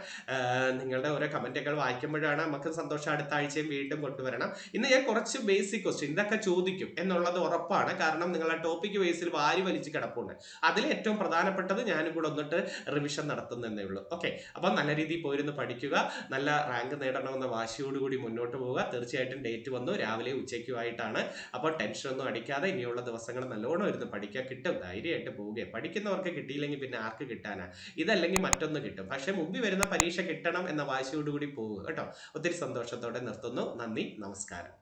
നിങ്ങളുടെ ഓരോ കമന്റുകൾ വായിക്കുമ്പോഴാണ് നമുക്ക് സന്തോഷം. അടുത്ത ആഴ്ചയും വീണ്ടും കൊണ്ടുവരണം. ഇന്ന് ഞാൻ കുറച്ച് ബേസിക് ക്വസ്റ്റ്യൻ ഇതൊക്കെ ചോദിക്കും എന്നുള്ളത് ഉറപ്പാണ്. കാരണം നിങ്ങളുടെ ടോപ്പിക് ബേസിൽ വാരി വലിച്ച് കിടപ്പുണ്ട്. അതിൽ ഏറ്റവും പ്രധാനപ്പെട്ടത് ഞാനും കൂടെ ഒന്നിട്ട് റിവിഷൻ നടത്തുന്നതേ ഉള്ളൂ. ഓക്കെ, അപ്പം നല്ല രീതിയിൽ പോയിരുന്ന് പഠിക്കുക. നല്ല റാങ്ക് നേടണമെന്ന വാശിയോടുകൂടി മുന്നോട്ട് പോവുക. തീർച്ചയായിട്ടും ഡേറ്റ് വന്നു, രാവിലെ ഉച്ചയ്ക്കുമായിട്ടാണ്. അപ്പോൾ ടെൻഷനൊന്നും അടിക്കാതെ ഇനിയുള്ള ദിവസങ്ങൾ നല്ലോണം ഇരുന്ന് പഠിക്കാൻ കിട്ടും. ധൈര്യമായിട്ട് പോവുക. പഠിക്കുന്നവർക്ക് കിട്ടിയില്ലെങ്കിൽ പിന്നെ ആർക്ക് കിട്ടാനാ? ഇതല്ലെങ്കിൽ മറ്റൊന്ന് കിട്ടും. പക്ഷെ മുമ്പിൽ വരുന്ന പരീക്ഷ കിട്ടണം എന്ന വാശിയോടുകൂടി പോവുക കേട്ടോ. ഒത്തിരി സന്തോഷത്തോടെ നിർത്തുന്നു. നന്ദി, നമസ്കാരം.